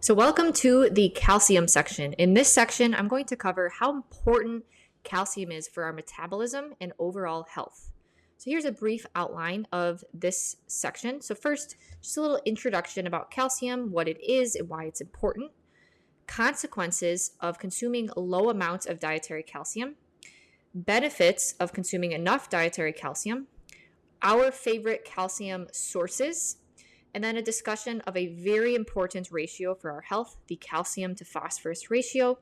So welcome to the calcium section. In this section, I'm going to cover how important calcium is for our metabolism and overall health. So here's a brief outline of this section. So first, just a little introduction about calcium, what it is and why it's important, consequences of consuming low amounts of dietary calcium, benefits of consuming enough dietary calcium, our favorite calcium sources, and then a discussion of a very important ratio for our health, the calcium to phosphorus ratio,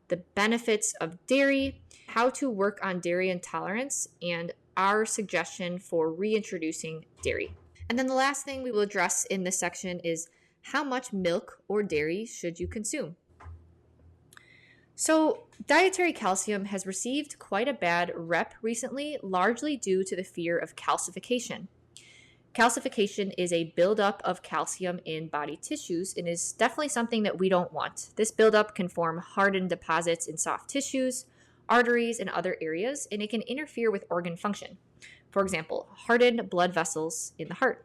the benefits of dairy, how to work on dairy intolerance, and our suggestion for reintroducing dairy. And then the last thing we will address in this section is how much milk or dairy should you consume? So dietary calcium has received quite a bad rep recently, largely due to the fear of calcification. Calcification is a buildup of calcium in body tissues and is definitely something that we don't want. This buildup can form hardened deposits in soft tissues, arteries, and other areas, and it can interfere with organ function. For example, hardened blood vessels in the heart.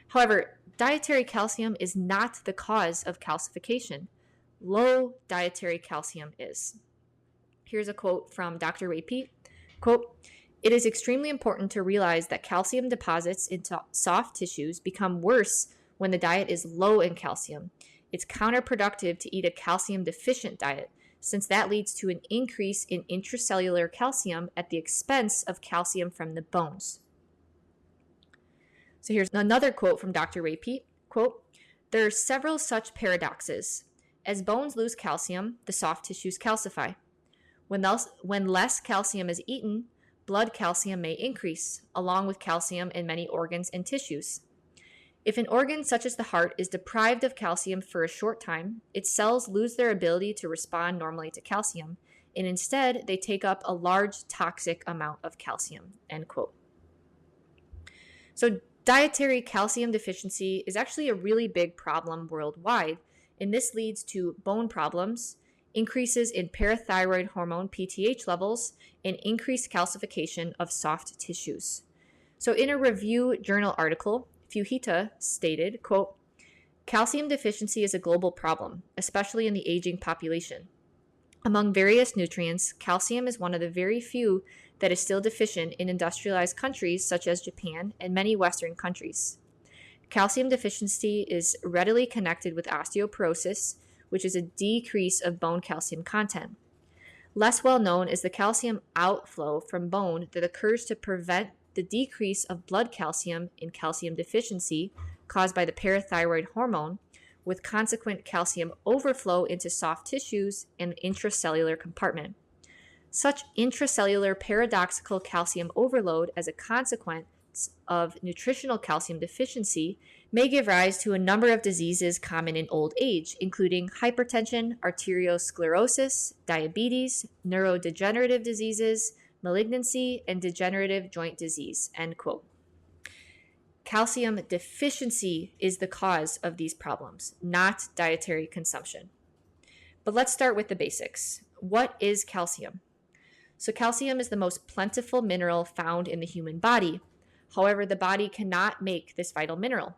However, dietary calcium is not the cause of calcification. Low dietary calcium is. Here's a quote from Dr. Rapey. Quote, "It is extremely important to realize that calcium deposits into soft tissues become worse when the diet is low in calcium. It's counterproductive to eat a calcium deficient diet, since that leads to an increase in intracellular calcium at the expense of calcium from the bones." So here's another quote from Dr. Rapey. Quote, "There are several such paradoxes. As bones lose calcium, the soft tissues calcify. When less calcium is eaten, blood calcium may increase, along with calcium in many organs and tissues. If an organ such as the heart is deprived of calcium for a short time, its cells lose their ability to respond normally to calcium, and instead they take up a large toxic amount of calcium." End quote. So dietary calcium deficiency is actually a really big problem worldwide, and this leads to bone problems, increases in parathyroid hormone PTH levels, and increased calcification of soft tissues. So in a review journal article, Fuhita stated, quote, "Calcium deficiency is a global problem, especially in the aging population. Among various nutrients, calcium is one of the very few that is still deficient in industrialized countries such as Japan and many Western countries. Calcium deficiency is readily connected with osteoporosis, which is a decrease of bone calcium content. Less well known is the calcium outflow from bone that occurs to prevent the decrease of blood calcium in calcium deficiency caused by the parathyroid hormone, with consequent calcium overflow into soft tissues and intracellular compartment. Such intracellular paradoxical calcium overload as a consequence of nutritional calcium deficiency may give rise to a number of diseases common in old age, including hypertension, arteriosclerosis, diabetes, neurodegenerative diseases, malignancy, and degenerative joint disease." End quote. Calcium deficiency is the cause of these problems, not dietary consumption. But let's start with the basics. What is calcium? So calcium is the most plentiful mineral found in the human body. However, the body cannot make this vital mineral.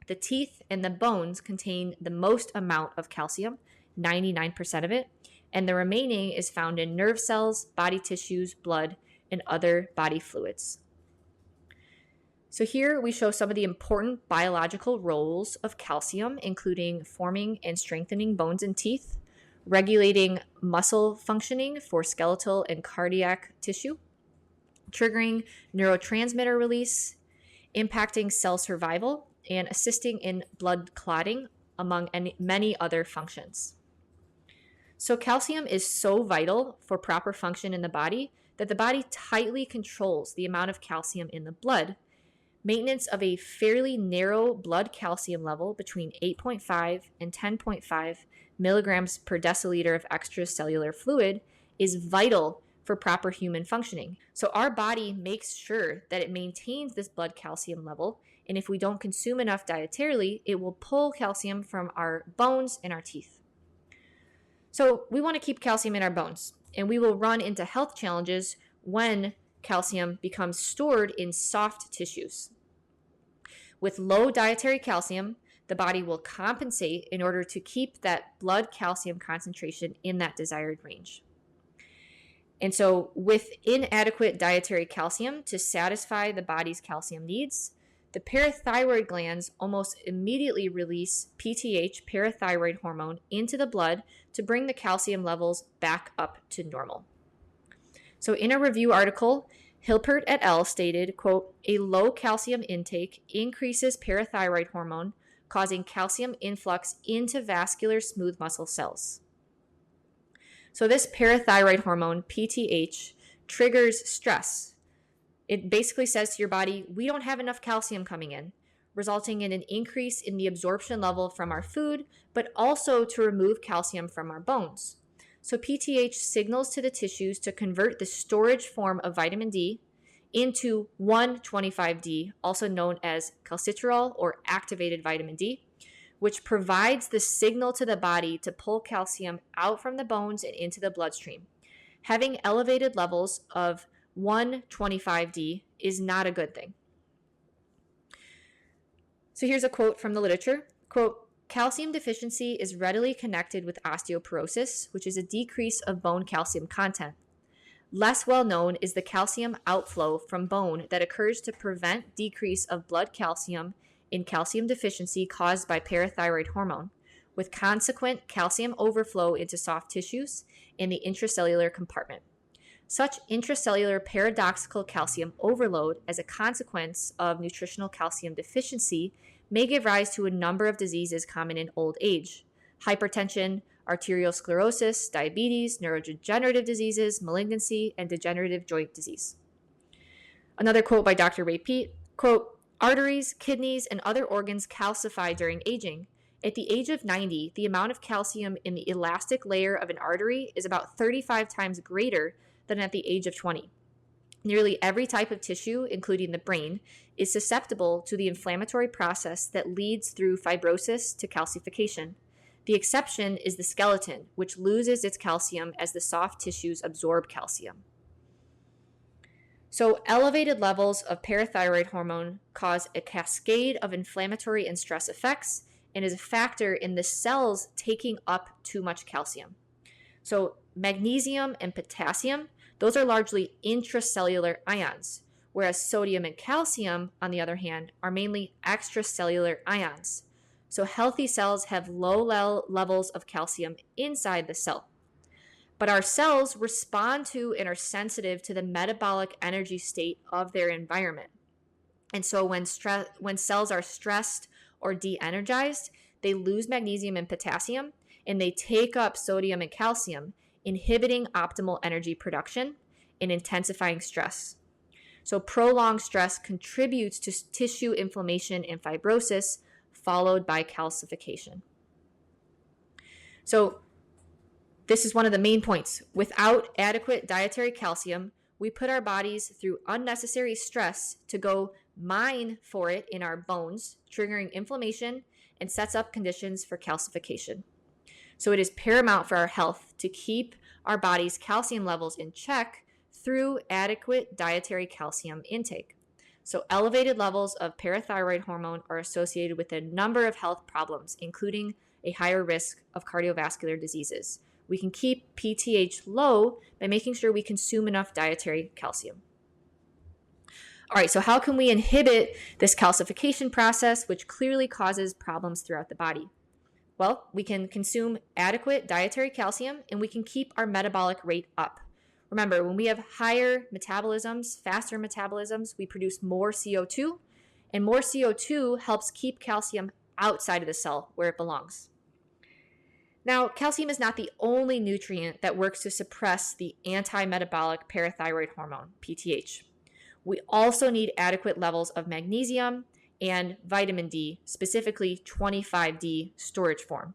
The teeth and the bones contain the most amount of calcium, 99% of it, and the remaining is found in nerve cells, body tissues, blood, and other body fluids. So here we show some of the important biological roles of calcium, including forming and strengthening bones and teeth, regulating muscle functioning for skeletal and cardiac tissue, triggering neurotransmitter release, impacting cell survival, and assisting in blood clotting, among many other functions. So calcium is so vital for proper function in the body that the body tightly controls the amount of calcium in the blood. Maintenance of a fairly narrow blood calcium level between 8.5 and 10.5 milligrams per deciliter of extracellular fluid is vital for proper human functioning. So our body makes sure that it maintains this blood calcium level, and if we don't consume enough dietarily, it will pull calcium from our bones and our teeth. So we want to keep calcium in our bones, and we will run into health challenges when calcium becomes stored in soft tissues. With low dietary calcium, the body will compensate in order to keep that blood calcium concentration in that desired range. And so with inadequate dietary calcium to satisfy the body's calcium needs, the parathyroid glands almost immediately release PTH, parathyroid hormone, into the blood to bring the calcium levels back up to normal. So in a review article, Hilpert et al. Stated, quote, a low calcium intake increases parathyroid hormone, causing calcium influx into vascular smooth muscle cells. So this parathyroid hormone, PTH, triggers stress. It basically says to your body, we don't have enough calcium coming in, resulting in an increase in the absorption level from our food, but also to remove calcium from our bones. So PTH signals to the tissues to convert the storage form of vitamin D into 1,25-D, also known as calcitriol or activated vitamin D, which provides the signal to the body to pull calcium out from the bones and into the bloodstream. Having elevated levels of 1,25-D is not a good thing. So here's a quote from the literature. Quote, calcium deficiency is readily connected with osteoporosis, which is a decrease of bone calcium content. Less well known is the calcium outflow from bone that occurs to prevent decrease of blood calcium in calcium deficiency caused by parathyroid hormone, with consequent calcium overflow into soft tissues in the intracellular compartment. Such intracellular paradoxical calcium overload as a consequence of nutritional calcium deficiency may give rise to a number of diseases common in old age: hypertension, arteriosclerosis, diabetes, neurodegenerative diseases, malignancy, and degenerative joint disease. Another quote by Dr. Ray Peat, quote, arteries, kidneys, and other organs calcify during aging. At the age of 90, the amount of calcium in the elastic layer of an artery is about 35 times greater than at the age of 20. Nearly every type of tissue, including the brain, is susceptible to the inflammatory process that leads through fibrosis to calcification. The exception is the skeleton, which loses its calcium as the soft tissues absorb calcium. So elevated levels of parathyroid hormone cause a cascade of inflammatory and stress effects and is a factor in the cells taking up too much calcium. So magnesium and potassium, those are largely intracellular ions, whereas sodium and calcium, on the other hand, are mainly extracellular ions. So healthy cells have low levels of calcium inside the cell. But our cells respond to and are sensitive to the metabolic energy state of their environment. And so when cells are stressed or de-energized, they lose magnesium and potassium, and they take up sodium and calcium, inhibiting optimal energy production and intensifying stress. So prolonged stress contributes to tissue inflammation and fibrosis, followed by calcification. So this is one of the main points. Without adequate dietary calcium, we put our bodies through unnecessary stress to go mine for it in our bones, triggering inflammation and sets up conditions for calcification. So it is paramount for our health to keep our body's calcium levels in check through adequate dietary calcium intake. So elevated levels of parathyroid hormone are associated with a number of health problems, including a higher risk of cardiovascular diseases. We can keep PTH low by making sure we consume enough dietary calcium. All right, so how can we inhibit this calcification process, which clearly causes problems throughout the body? Well, we can consume adequate dietary calcium and we can keep our metabolic rate up. Remember, when we have higher metabolisms, faster metabolisms, we produce more CO2, and more CO2 helps keep calcium outside of the cell where it belongs. Now, calcium is not the only nutrient that works to suppress the anti-metabolic parathyroid hormone, PTH. We also need adequate levels of magnesium and vitamin D, specifically 25-D storage form.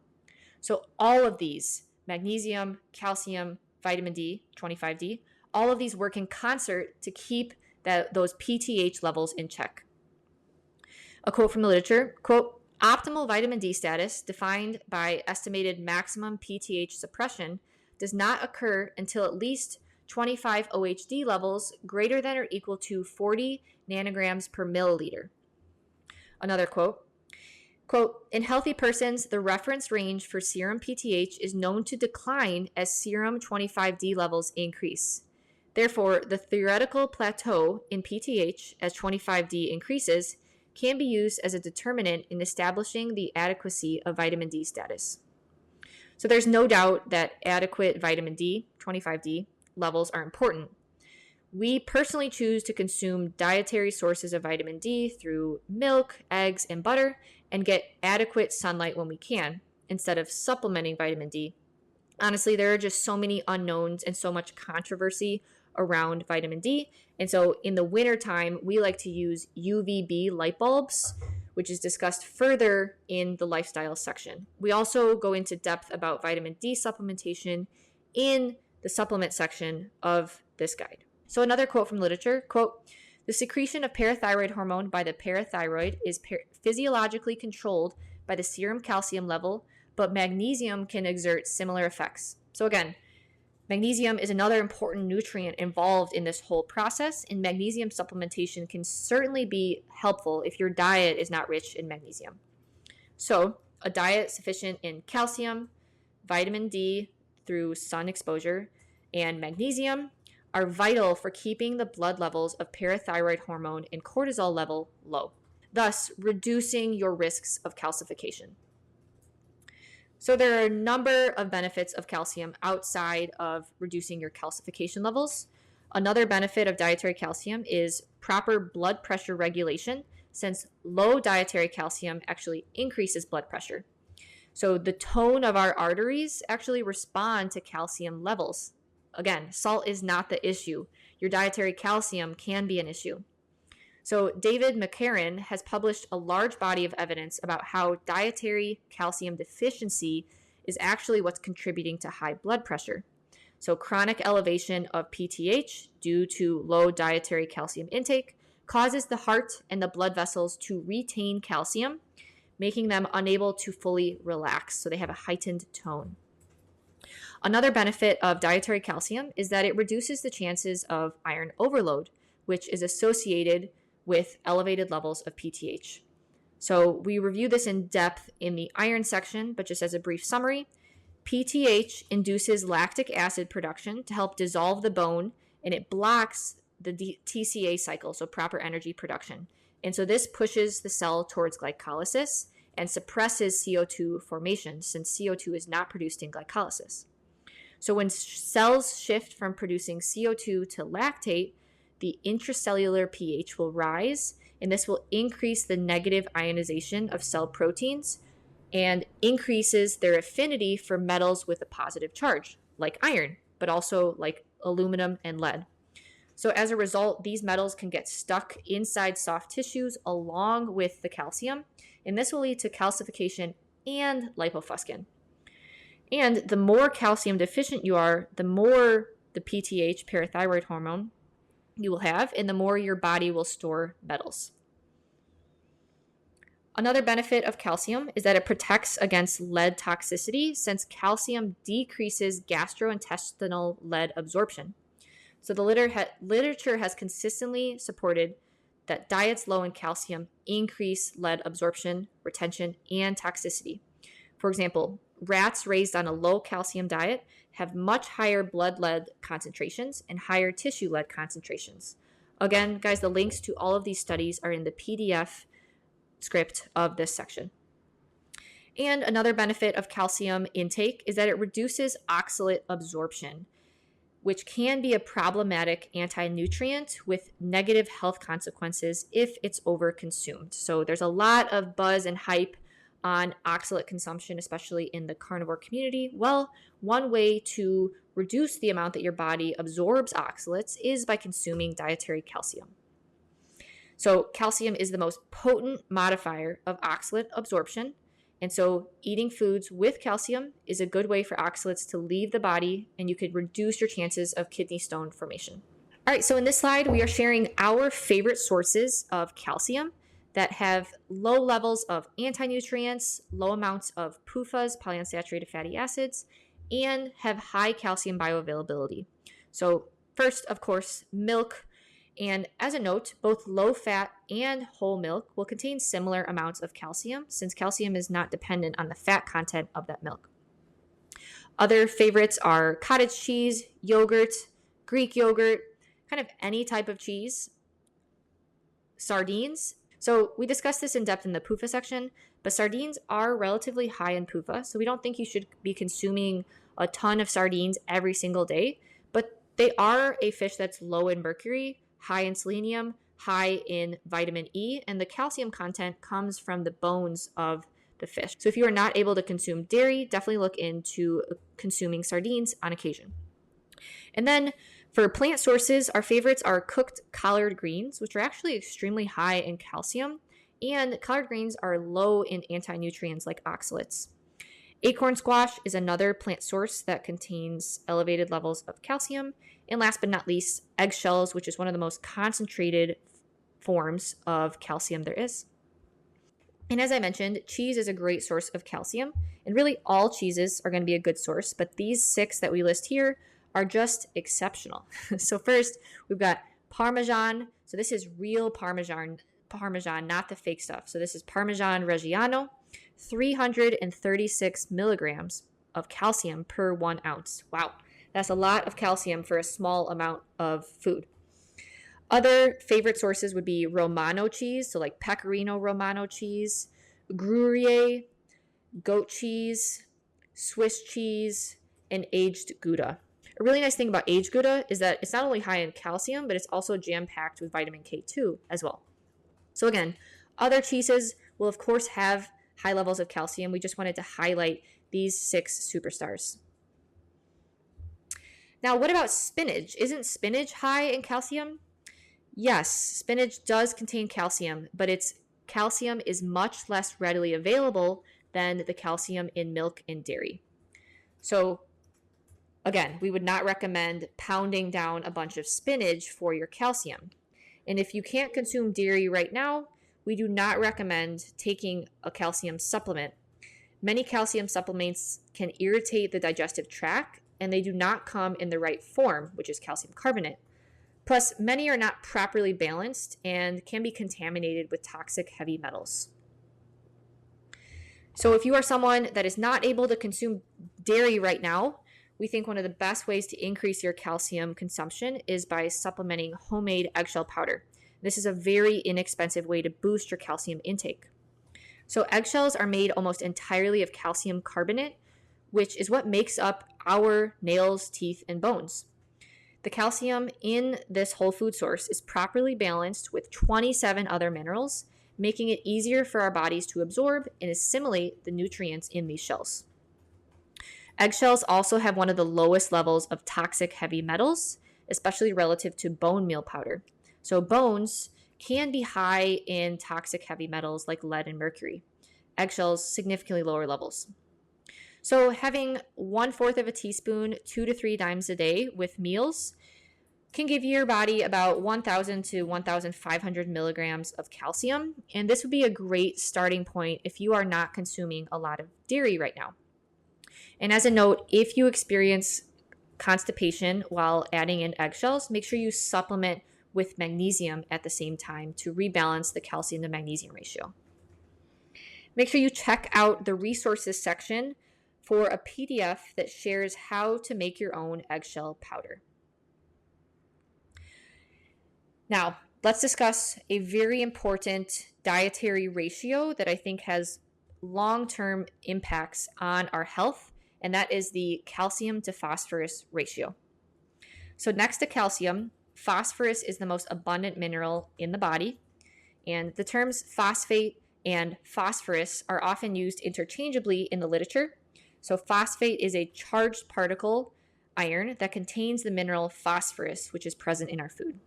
So all of these, magnesium, calcium, vitamin D, 25-D, all of these work in concert to keep those PTH levels in check. A quote from the literature, quote, optimal vitamin D status, defined by estimated maximum PTH suppression, does not occur until at least 25 OHD levels greater than or equal to 40 nanograms per milliliter. Another quote, Quote, in healthy persons, the reference range for serum PTH is known to decline as serum 25D levels increase. Therefore, the theoretical plateau in PTH as 25D increases can be used as a determinant in establishing the adequacy of vitamin D status. So there's no doubt that adequate vitamin D, 25D, levels are important. We personally choose to consume dietary sources of vitamin D through milk, eggs, and butter, and get adequate sunlight when we can, instead of supplementing vitamin D. Honestly, there are just so many unknowns and so much controversy around vitamin D. And so in the wintertime, we like to use UVB light bulbs, which is discussed further in the lifestyle section. We also go into depth about vitamin D supplementation in the supplement section of this guide. So another quote from literature, quote, the secretion of parathyroid hormone by the parathyroid is physiologically controlled by the serum calcium level, but magnesium can exert similar effects. So again, magnesium is another important nutrient involved in this whole process, and magnesium supplementation can certainly be helpful if your diet is not rich in magnesium. So a diet sufficient in calcium, vitamin D through sun exposure, and magnesium are vital for keeping the blood levels of parathyroid hormone and cortisol level low, thus reducing your risks of calcification. So there are a number of benefits of calcium outside of reducing your calcification levels. Another benefit of dietary calcium is proper blood pressure regulation, since low dietary calcium actually increases blood pressure. So the tone of our arteries actually respond to calcium levels. Again, salt is not the issue. Your dietary calcium can be an issue. So David McCarran has published a large body of evidence about how dietary calcium deficiency is actually what's contributing to high blood pressure. So chronic elevation of PTH due to low dietary calcium intake causes the heart and the blood vessels to retain calcium, making them unable to fully relax. So they have a heightened tone. Another benefit of dietary calcium is that it reduces the chances of iron overload, which is associated with elevated levels of PTH. So we review this in depth in the iron section, but just as a brief summary, PTH induces lactic acid production to help dissolve the bone, and it blocks the TCA cycle, so proper energy production. And so this pushes the cell towards glycolysis and suppresses CO2 formation, since CO2 is not produced in glycolysis. So when cells shift from producing CO2 to lactate, the intracellular pH will rise, and this will increase the negative ionization of cell proteins and increases their affinity for metals with a positive charge, like iron, but also like aluminum and lead. So as a result, these metals can get stuck inside soft tissues along with the calcium, and this will lead to calcification and lipofuscin. And the more calcium deficient you are, the more the PTH, parathyroid hormone, you will have, and the more your body will store metals. Another benefit of calcium is that it protects against lead toxicity, since calcium decreases gastrointestinal lead absorption. So the literature has consistently supported that diets low in calcium increase lead absorption, retention, and toxicity. For example, rats raised on a low calcium diet have much higher blood lead concentrations and higher tissue lead concentrations. Again, guys, the links to all of these studies are in the PDF script of this section. And another benefit of calcium intake is that it reduces oxalate absorption, which can be a problematic anti-nutrient with negative health consequences if it's overconsumed. So there's a lot of buzz and hype on oxalate consumption, especially in the carnivore community. Well, one way to reduce the amount that your body absorbs oxalates is by consuming dietary calcium. So calcium is the most potent modifier of oxalate absorption. And so eating foods with calcium is a good way for oxalates to leave the body, and you could reduce your chances of kidney stone formation. All right, so in this slide, we are sharing our favorite sources of calcium that have low levels of anti-nutrients, low amounts of PUFAs, polyunsaturated fatty acids, and have high calcium bioavailability. So first, of course, milk And as a note, both low-fat and whole milk will contain similar amounts of calcium, since calcium is not dependent on the fat content of that milk. Other favorites are cottage cheese, yogurt, Greek yogurt, kind of any type of cheese, sardines. So we discussed this in depth in the PUFA section, but sardines are relatively high in PUFA, so we don't think you should be consuming a ton of sardines every single day, but they are a fish that's low in mercury, high in selenium, high in vitamin E, and the calcium content comes from the bones of the fish. So if you are not able to consume dairy, definitely look into consuming sardines on occasion. And then for plant sources, our favorites are cooked collard greens, which are actually extremely high in calcium, and collard greens are low in anti-nutrients like oxalates. Acorn squash is another plant source that contains elevated levels of calcium. And last but not least, eggshells, which is one of the most concentrated forms of calcium there is. And as I mentioned, cheese is a great source of calcium, and really all cheeses are going to be a good source, but these 6 that we list here are just exceptional. So first, we've got Parmesan. So this is real Parmesan, not the fake stuff. So this is Parmesan Reggiano, 336 milligrams of calcium per 1 ounce. Wow, that's a lot of calcium for a small amount of food. Other favorite sources would be Romano cheese, so like Pecorino Romano cheese, Gruyere, goat cheese, Swiss cheese, and aged Gouda. A really nice thing about aged Gouda is that it's not only high in calcium, but it's also jam-packed with vitamin K2 as well. So again, other cheeses will of course have high levels of calcium. We just wanted to highlight these 6 superstars. Now, what about spinach? Isn't spinach high in calcium? Yes, spinach does contain calcium, but its calcium is much less readily available than the calcium in milk and dairy. So again, we would not recommend pounding down a bunch of spinach for your calcium. And if you can't consume dairy right now, we do not recommend taking a calcium supplement. Many calcium supplements can irritate the digestive tract, and they do not come in the right form, which is calcium carbonate. Plus, many are not properly balanced and can be contaminated with toxic heavy metals. So if you are someone that is not able to consume dairy right now, we think one of the best ways to increase your calcium consumption is by supplementing homemade eggshell powder. This is a very inexpensive way to boost your calcium intake. So eggshells are made almost entirely of calcium carbonate, which is what makes up our nails, teeth, and bones. The calcium in this whole food source is properly balanced with 27 other minerals, making it easier for our bodies to absorb and assimilate the nutrients in these shells. Eggshells also have one of the lowest levels of toxic heavy metals, especially relative to bone meal powder. So bones can be high in toxic heavy metals like lead and mercury. Eggshells, significantly lower levels. So having 1/4 of a teaspoon 2 to 3 times a day with meals can give your body about 1,000 to 1,500 milligrams of calcium. And this would be a great starting point if you are not consuming a lot of dairy right now. And as a note, if you experience constipation while adding in eggshells, make sure you supplement with magnesium at the same time to rebalance the calcium to magnesium ratio. Make sure you check out the resources section for a PDF that shares how to make your own eggshell powder. Now, let's discuss a very important dietary ratio that I think has long-term impacts on our health, and that is the calcium to phosphorus ratio. So next to calcium, phosphorus is the most abundant mineral in the body, and the terms phosphate and phosphorus are often used interchangeably in the literature. So phosphate is a charged particle iron that contains the mineral phosphorus, which is present in our food.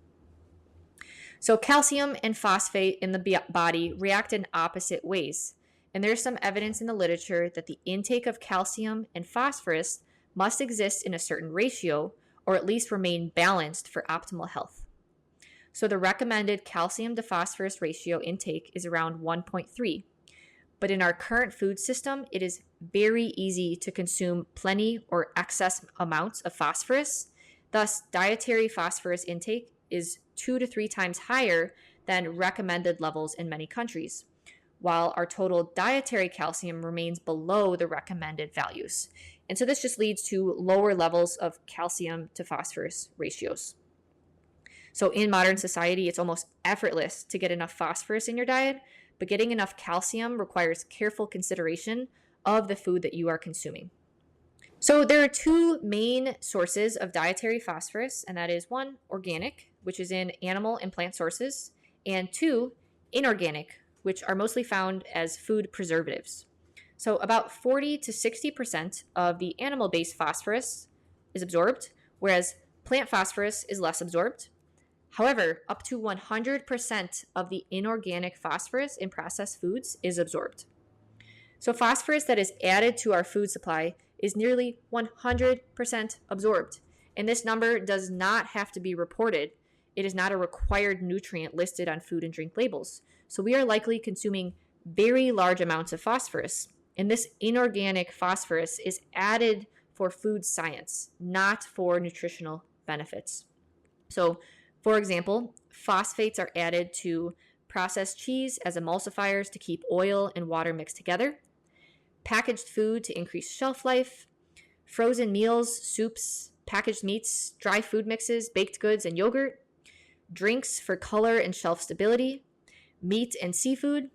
So calcium and phosphate in the body react in opposite ways. And there's some evidence in the literature that the intake of calcium and phosphorus must exist in a certain ratio, or at least remain balanced for optimal health. So the recommended calcium to phosphorus ratio intake is around 1.3. But in our current food system, it is very easy to consume plenty or excess amounts of phosphorus. Thus, dietary phosphorus intake is 2 to 3 times higher than recommended levels in many countries, while our total dietary calcium remains below the recommended values. And so this just leads to lower levels of calcium to phosphorus ratios. So in modern society, it's almost effortless to get enough phosphorus in your diet, but getting enough calcium requires careful consideration of the food that you are consuming. So there are two main sources of dietary phosphorus, and that is one, organic, which is in animal and plant sources, and two, inorganic, which are mostly found as food preservatives. So about 40 to 60% of the animal-based phosphorus is absorbed, whereas plant phosphorus is less absorbed. However, up to 100% of the inorganic phosphorus in processed foods is absorbed. So phosphorus that is added to our food supply is nearly 100% absorbed. And this number does not have to be reported. It is not a required nutrient listed on food and drink labels. So we are likely consuming very large amounts of phosphorus. And this inorganic phosphorus is added for food science, not for nutritional benefits. So, for example, phosphates are added to processed cheese as emulsifiers to keep oil and water mixed together, packaged food to increase shelf life, frozen meals, soups, packaged meats, dry food mixes, baked goods, and yogurt, drinks for color and shelf stability, meat and seafood.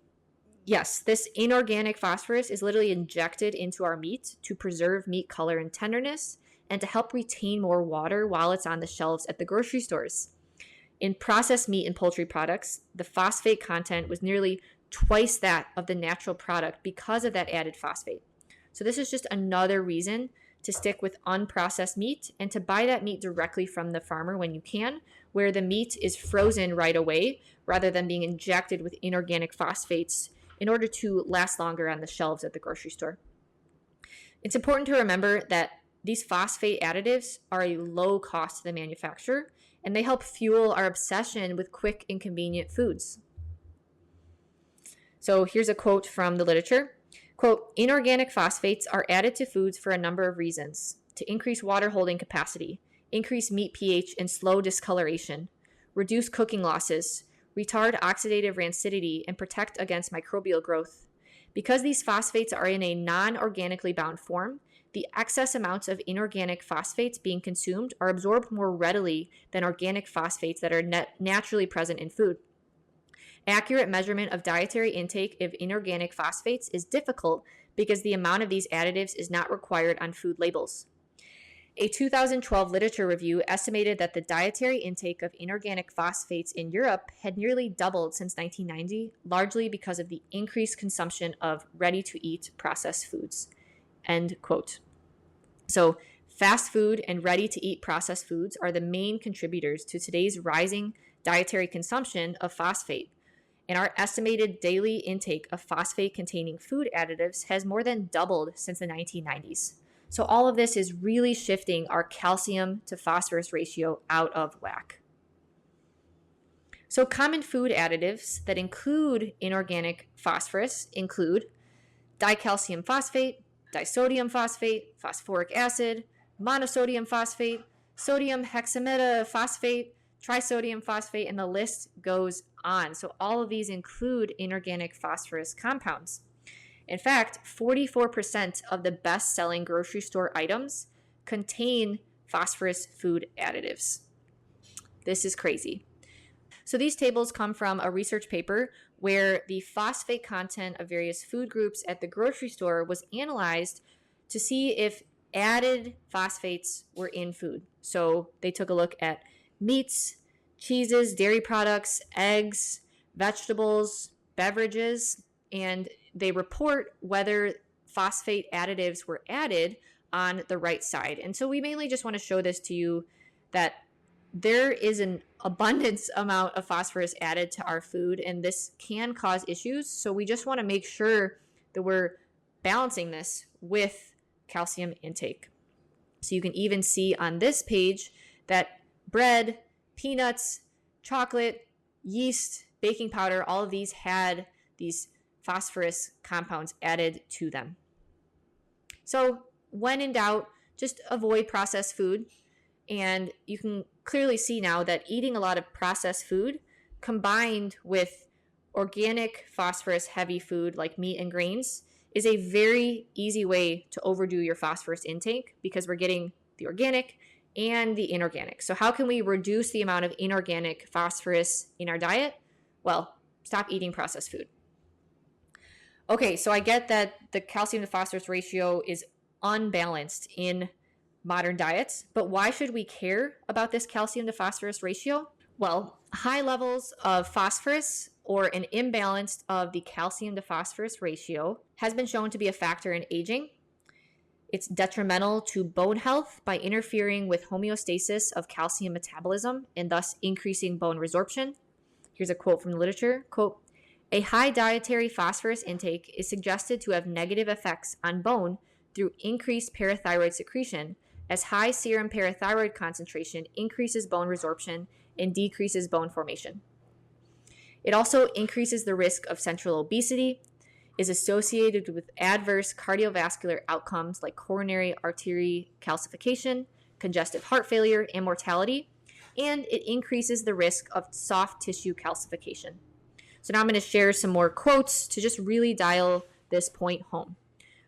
Yes, this inorganic phosphorus is literally injected into our meat to preserve meat color and tenderness and to help retain more water while it's on the shelves at the grocery stores. In processed meat and poultry products, the phosphate content was nearly twice that of the natural product because of that added phosphate. So this is just another reason to stick with unprocessed meat and to buy that meat directly from the farmer when you can, where the meat is frozen right away rather than being injected with inorganic phosphates in order to last longer on the shelves at the grocery store. It's important to remember that these phosphate additives are a low cost to the manufacturer, and they help fuel our obsession with quick and convenient foods. So here's a quote from the literature. Quote, inorganic phosphates are added to foods for a number of reasons: to increase water holding capacity, increase meat pH and slow discoloration, reduce cooking losses, retard oxidative rancidity, and protect against microbial growth. Because these phosphates are in a non-organically bound form, the excess amounts of inorganic phosphates being consumed are absorbed more readily than organic phosphates that are naturally present in food. Accurate measurement of dietary intake of inorganic phosphates is difficult because the amount of these additives is not required on food labels. A 2012 literature review estimated that the dietary intake of inorganic phosphates in Europe had nearly doubled since 1990, largely because of the increased consumption of ready-to-eat processed foods. End quote. So fast food and ready-to-eat processed foods are the main contributors to today's rising dietary consumption of phosphate. And our estimated daily intake of phosphate-containing food additives has more than doubled since the 1990s. So all of this is really shifting our calcium to phosphorus ratio out of whack. So common food additives that include inorganic phosphorus include dicalcium phosphate, disodium phosphate, phosphoric acid, monosodium phosphate, sodium hexametaphosphate, trisodium phosphate, and the list goes on. So all of these include inorganic phosphorus compounds. In fact, 44% of the best-selling grocery store items contain phosphorus food additives. This is crazy. So these tables come from a research paper where the phosphate content of various food groups at the grocery store was analyzed to see if added phosphates were in food. So they took a look at meats, cheeses, dairy products, eggs, vegetables, beverages, and they report whether phosphate additives were added on the right side. And so we mainly just want to show this to you that there is an abundance amount of phosphorus added to our food, and this can cause issues. So we just want to make sure that we're balancing this with calcium intake. So you can even see on this page that bread, peanuts, chocolate, yeast, baking powder, all of these had these phosphorus compounds added to them. So when in doubt, just avoid processed food. And you can clearly see now that eating a lot of processed food combined with organic phosphorus heavy food like meat and grains is a very easy way to overdo your phosphorus intake because we're getting the organic and the inorganic. So how can we reduce the amount of inorganic phosphorus in our diet? Well, stop eating processed food. Okay, so I get that the calcium to phosphorus ratio is unbalanced in modern diets, but why should we care about this calcium to phosphorus ratio? Well, high levels of phosphorus or an imbalance of the calcium to phosphorus ratio has been shown to be a factor in aging. It's detrimental to bone health by interfering with homeostasis of calcium metabolism and thus increasing bone resorption. Here's a quote from the literature, quote, "A high dietary phosphorus intake is suggested to have negative effects on bone through increased parathyroid secretion, as high serum parathyroid concentration increases bone resorption and decreases bone formation. It also increases the risk of central obesity, is associated with adverse cardiovascular outcomes like coronary artery calcification, congestive heart failure, and mortality, and it increases the risk of soft tissue calcification." So now I'm going to share some more quotes to just really dial this point home.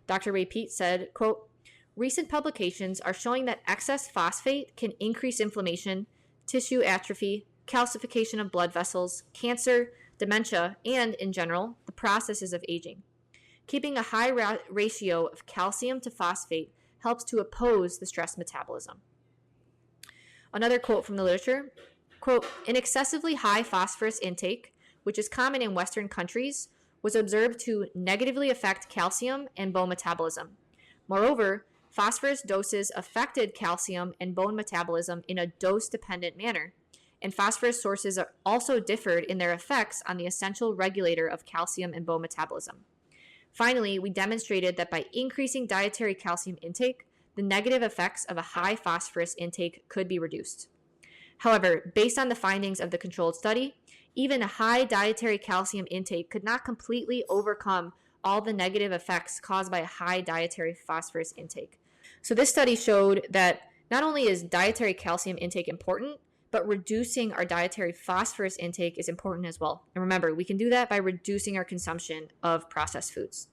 Dr. Ray Peat said, quote, "Recent publications are showing that excess phosphate can increase inflammation, tissue atrophy, calcification of blood vessels, cancer, dementia, and, in general, the processes of aging. Keeping a high ratio of calcium to phosphate helps to oppose the stress metabolism." Another quote from the literature, quote, "An excessively high phosphorus intake, which is common in Western countries, was observed to negatively affect calcium and bone metabolism. Moreover, phosphorus doses affected calcium and bone metabolism in a dose-dependent manner, and phosphorus sources are also differed in their effects on the essential regulator of calcium and bone metabolism. Finally, we demonstrated that by increasing dietary calcium intake, the negative effects of a high phosphorus intake could be reduced. However, based on the findings of the controlled study, even a high dietary calcium intake could not completely overcome all the negative effects caused by a high dietary phosphorus intake." So this study showed that not only is dietary calcium intake important, but reducing our dietary phosphorus intake is important as well. And remember, we can do that by reducing our consumption of processed foods.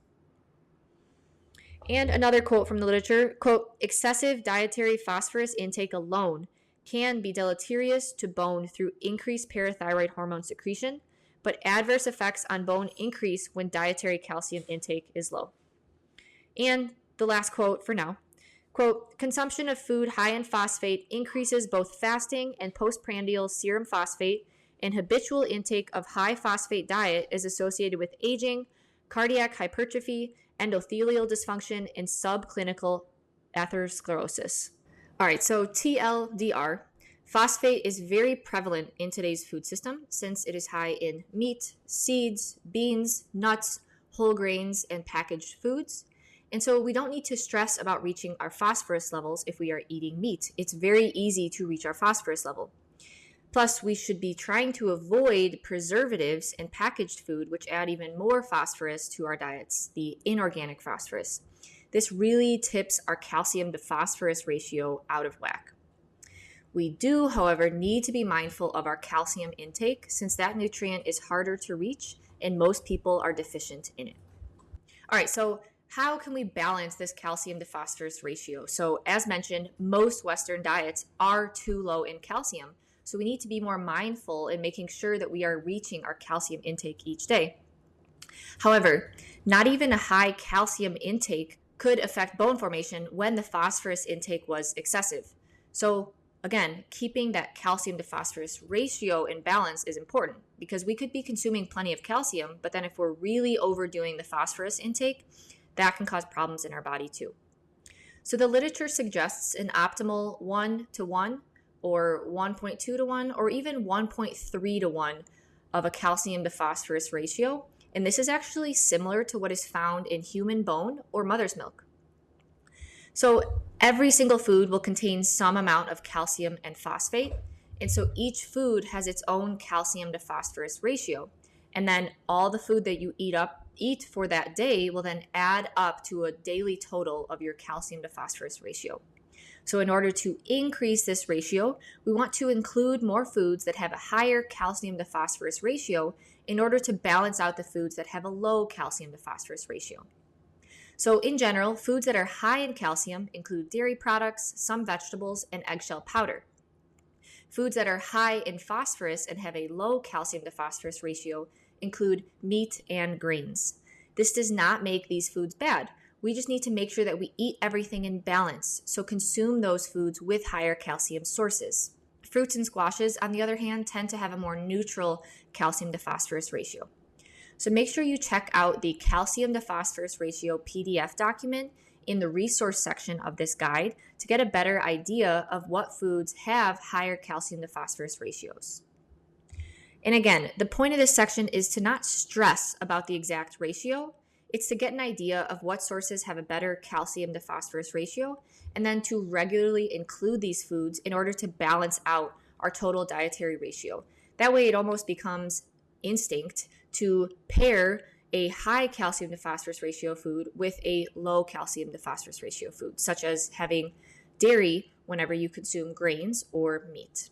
And another quote from the literature, quote, "Excessive dietary phosphorus intake alone can be deleterious to bone through increased parathyroid hormone secretion, but adverse effects on bone increase when dietary calcium intake is low." And the last quote for now, quote, "Consumption of food high in phosphate increases both fasting and postprandial serum phosphate, and habitual intake of high phosphate diet is associated with aging, cardiac hypertrophy, endothelial dysfunction, and subclinical atherosclerosis." All right, so TLDR, phosphate is very prevalent in today's food system since it is high in meat, seeds, beans, nuts, whole grains, and packaged foods. And so we don't need to stress about reaching our phosphorus levels if we are eating meat. It's very easy to reach our phosphorus level. Plus, we should be trying to avoid preservatives and packaged food, which add even more phosphorus to our diets, the inorganic phosphorus. This really tips our calcium to phosphorus ratio out of whack. We do, however, need to be mindful of our calcium intake since that nutrient is harder to reach and most people are deficient in it. All right, so how can we balance this calcium to phosphorus ratio? So as mentioned, most Western diets are too low in calcium. So we need to be more mindful in making sure that we are reaching our calcium intake each day. However, not even a high calcium intake could affect bone formation when the phosphorus intake was excessive. So again, keeping that calcium to phosphorus ratio in balance is important because we could be consuming plenty of calcium, but then if we're really overdoing the phosphorus intake, that can cause problems in our body too. So the literature suggests an optimal 1-to-1 or 1.2-to-1 or even 1.3-to-1 of a calcium to phosphorus ratio. And this is actually similar to what is found in human bone or mother's milk. So every single food will contain some amount of calcium and phosphate. And so each food has its own calcium to phosphorus ratio. And then all the food that you eat for that day will then add up to a daily total of your calcium to phosphorus ratio. So in order to increase this ratio, we want to include more foods that have a higher calcium to phosphorus ratio in order to balance out the foods that have a low calcium to phosphorus ratio. So in general, foods that are high in calcium include dairy products, some vegetables, and eggshell powder. Foods that are high in phosphorus and have a low calcium to phosphorus ratio include meat and grains. This does not make these foods bad. We just need to make sure that we eat everything in balance, so consume those foods with higher calcium sources. Fruits and squashes, on the other hand, tend to have a more neutral calcium to phosphorus ratio. So make sure you check out the calcium to phosphorus ratio PDF document in the resource section of this guide to get a better idea of what foods have higher calcium to phosphorus ratios. And again, the point of this section is to not stress about the exact ratio. It's to get an idea of what sources have a better calcium to phosphorus ratio, and then to regularly include these foods in order to balance out our total dietary ratio. That way it almost becomes instinct to pair a high calcium to phosphorus ratio food with a low calcium to phosphorus ratio food, such as having dairy whenever you consume grains or meat.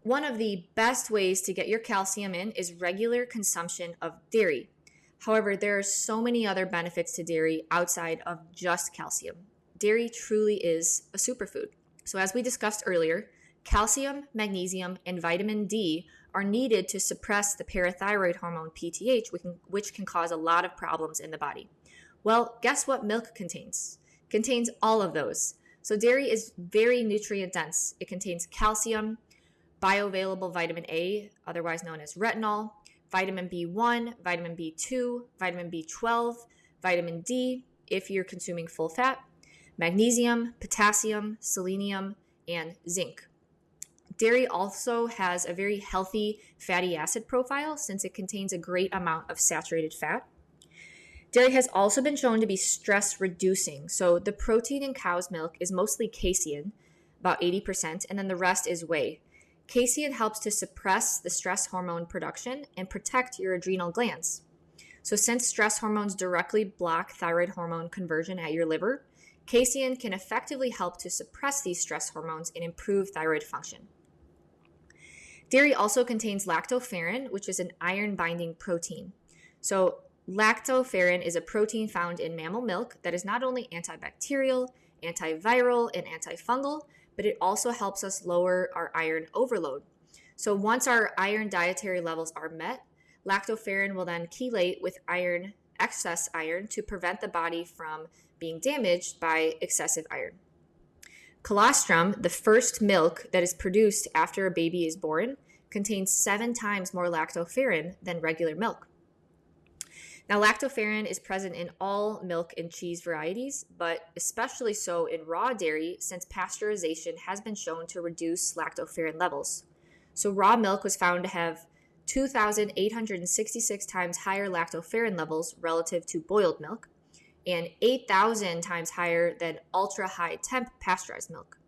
One of the best ways to get your calcium in is regular consumption of dairy. However, there are so many other benefits to dairy outside of just calcium. Dairy truly is a superfood. So as we discussed earlier, calcium, magnesium, and vitamin D are needed to suppress the parathyroid hormone PTH, which can cause a lot of problems in the body. Well, guess what milk contains? It contains all of those. So dairy is very nutrient dense. It contains calcium, bioavailable vitamin A, otherwise known as retinol, vitamin B1, vitamin B2, vitamin B12, vitamin D, if you're consuming full fat, magnesium, potassium, selenium, and zinc. Dairy also has a very healthy fatty acid profile since it contains a great amount of saturated fat. Dairy has also been shown to be stress reducing. So the protein in cow's milk is mostly casein, about 80%, and then the rest is whey. Casein helps to suppress the stress hormone production and protect your adrenal glands. So since stress hormones directly block thyroid hormone conversion at your liver, casein can effectively help to suppress these stress hormones and improve thyroid function. Dairy also contains lactoferrin, which is an iron-binding protein. So lactoferrin is a protein found in mammal milk that is not only antibacterial, antiviral, and antifungal, but it also helps us lower our iron overload. So once our iron dietary levels are met, lactoferrin will then chelate with excess iron to prevent the body from being damaged by excessive iron. Colostrum, the first milk that is produced after a baby is born, contains 7 times more lactoferrin than regular milk. Now, lactoferrin is present in all milk and cheese varieties, but especially so in raw dairy since pasteurization has been shown to reduce lactoferrin levels. So raw milk was found to have 2,866 times higher lactoferrin levels relative to boiled milk, and 8,000 times higher than ultra-high temp pasteurized milk.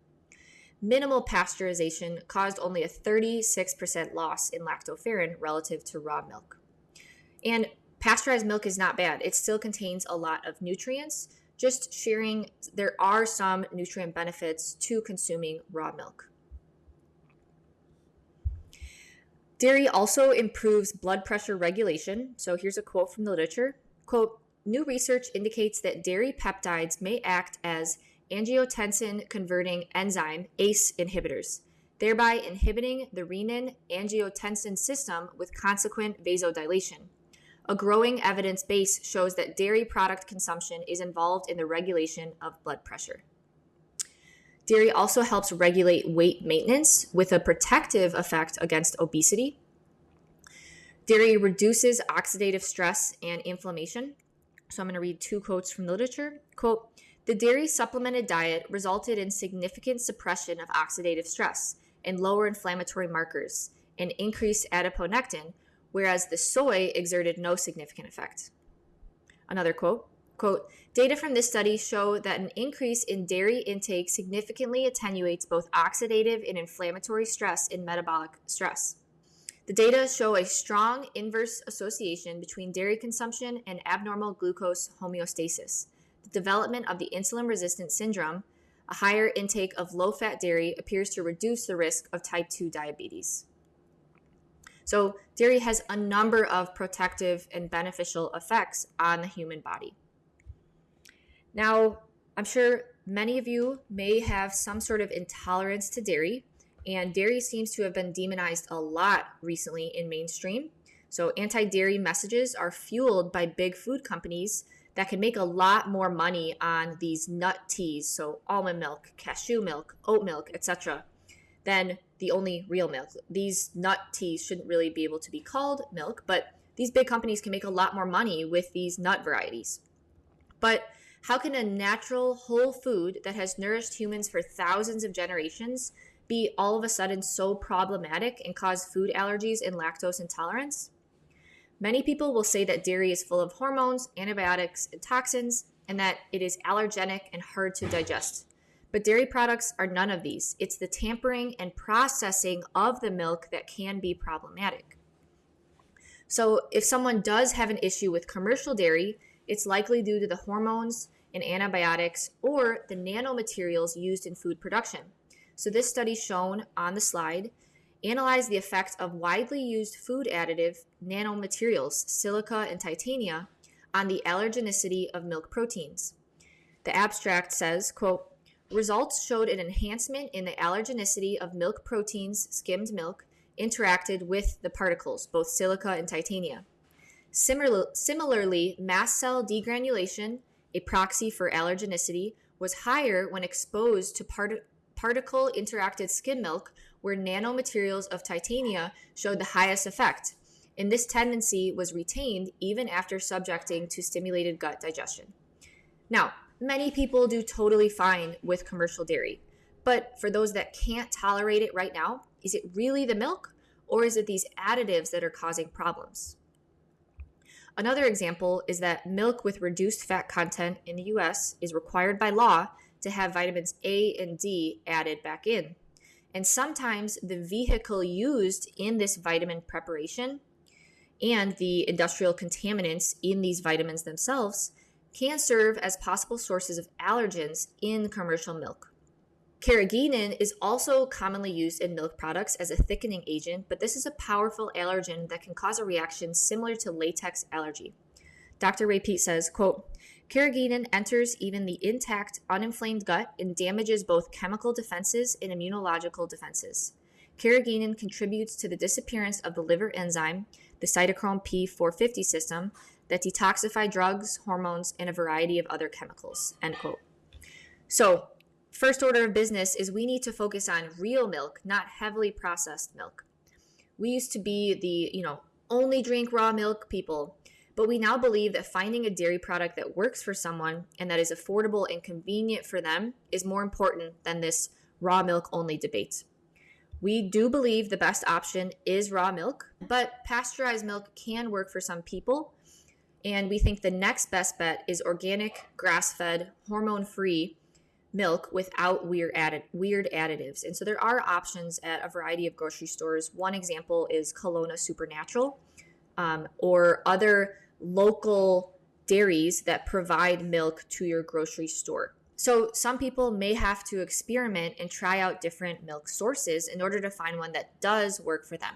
Minimal pasteurization caused only a 36% loss in lactoferrin relative to raw milk. And pasteurized milk is not bad. It still contains a lot of nutrients. Just sharing, there are some nutrient benefits to consuming raw milk. Dairy also improves blood pressure regulation. So here's a quote from the literature. Quote, "New research indicates that dairy peptides may act as angiotensin-converting enzyme ACE inhibitors, thereby inhibiting the renin-angiotensin system with consequent vasodilation. A growing evidence base shows that dairy product consumption is involved in the regulation of blood pressure." Dairy also helps regulate weight maintenance with a protective effect against obesity. Dairy reduces oxidative stress and inflammation. So I'm going to read 2 quotes from the literature. Quote, "The dairy supplemented diet resulted in significant suppression of oxidative stress and lower inflammatory markers and increased adiponectin, whereas the soy exerted no significant effect." Another quote, "Data from this study show that an increase in dairy intake significantly attenuates both oxidative and inflammatory stress in metabolic stress. The data show a strong inverse association between dairy consumption and abnormal glucose homeostasis, the development of the insulin-resistant syndrome, A higher intake of low-fat dairy appears to reduce the risk of type 2 diabetes. So dairy has a number of protective and beneficial effects on the human body. Now, I'm sure many of you may have some sort of intolerance to dairy, and dairy seems to have been demonized a lot recently in mainstream. So anti-dairy messages are fueled by big food companies that can make a lot more money on these nut teas, so almond milk, cashew milk, oat milk, etc., than the only real milk. These nut teas shouldn't really be able to be called milk, but these big companies can make a lot more money with these nut varieties. But how can a natural whole food that has nourished humans for thousands of generations be all of a sudden so problematic and cause food allergies and lactose intolerance? Many people will say that dairy is full of hormones, antibiotics, and toxins, and that it is allergenic and hard to digest. But dairy products are none of these. It's the tampering and processing of the milk that can be problematic. So if someone does have an issue with commercial dairy, it's likely due to the hormones and antibiotics or the nanomaterials used in food production. So this study shown on the slide analyzed the effect of widely used food additive nanomaterials, silica and titania, on the allergenicity of milk proteins. The abstract says, quote, results showed an enhancement in the allergenicity of milk proteins, skimmed milk, interacted with the particles, both silica and titania. Similarly, mast cell degranulation, a proxy for allergenicity, was higher when exposed to particle interacted skim milk, where nanomaterials of titania showed the highest effect, and this tendency was retained even after subjecting to stimulated gut digestion. Now, many people do totally fine with commercial dairy, but for those that can't tolerate it right now, is it really the milk, or is it these additives that are causing problems? Another example is that milk with reduced fat content in the US is required by law to have vitamins A and D added back in. And sometimes the vehicle used in this vitamin preparation and the industrial contaminants in these vitamins themselves can serve as possible sources of allergens in commercial milk. Carrageenan is also commonly used in milk products as a thickening agent, but this is a powerful allergen that can cause a reaction similar to latex allergy. Dr. Ray Peat says, quote, carrageenan enters even the intact, uninflamed gut and damages both chemical defenses and immunological defenses. Carrageenan contributes to the disappearance of the liver enzyme, the cytochrome P450 system, that detoxify drugs, hormones, and a variety of other chemicals, end quote. So, first order of business is we need to focus on real milk, not heavily processed milk. We used to be the, only drink raw milk people, but we now believe that finding a dairy product that works for someone and that is affordable and convenient for them is more important than this raw milk only debate. We do believe the best option is raw milk, but pasteurized milk can work for some people. And we think the next best bet is organic, grass-fed, hormone-free milk without weird additives. And so there are options at a variety of grocery stores. One example is Kelowna Supernatural, or other local dairies that provide milk to your grocery store. So some people may have to experiment and try out different milk sources in order to find one that does work for them.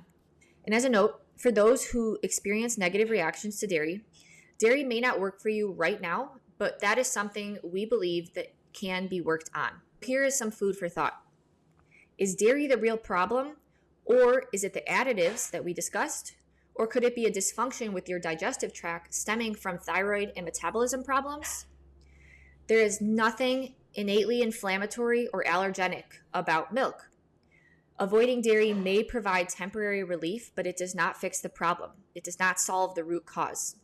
And as a note, for those who experience negative reactions to dairy may not work for you right now, but that is something we believe that can be worked on. Here is some food for thought. Is dairy the real problem, or is it the additives that we discussed? Or could it be a dysfunction with your digestive tract stemming from thyroid and metabolism problems? There is nothing innately inflammatory or allergenic about milk. Avoiding dairy may provide temporary relief, but it does not fix the problem. It does not solve the root cause.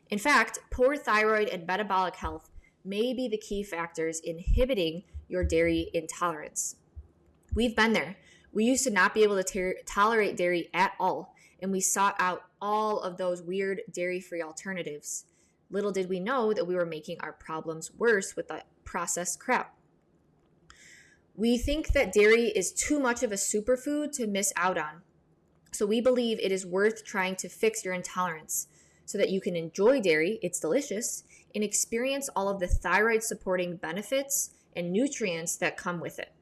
In fact, poor thyroid and metabolic health may be the key factors inhibiting your dairy intolerance. We've been there. We used to not be able to tolerate dairy at all, and we sought out all of those weird dairy-free alternatives. Little did we know that we were making our problems worse with that processed crap. We think that dairy is too much of a superfood to miss out on. So we believe it is worth trying to fix your intolerance so that you can enjoy dairy, it's delicious, and experience all of the thyroid supporting benefits and nutrients that come with it.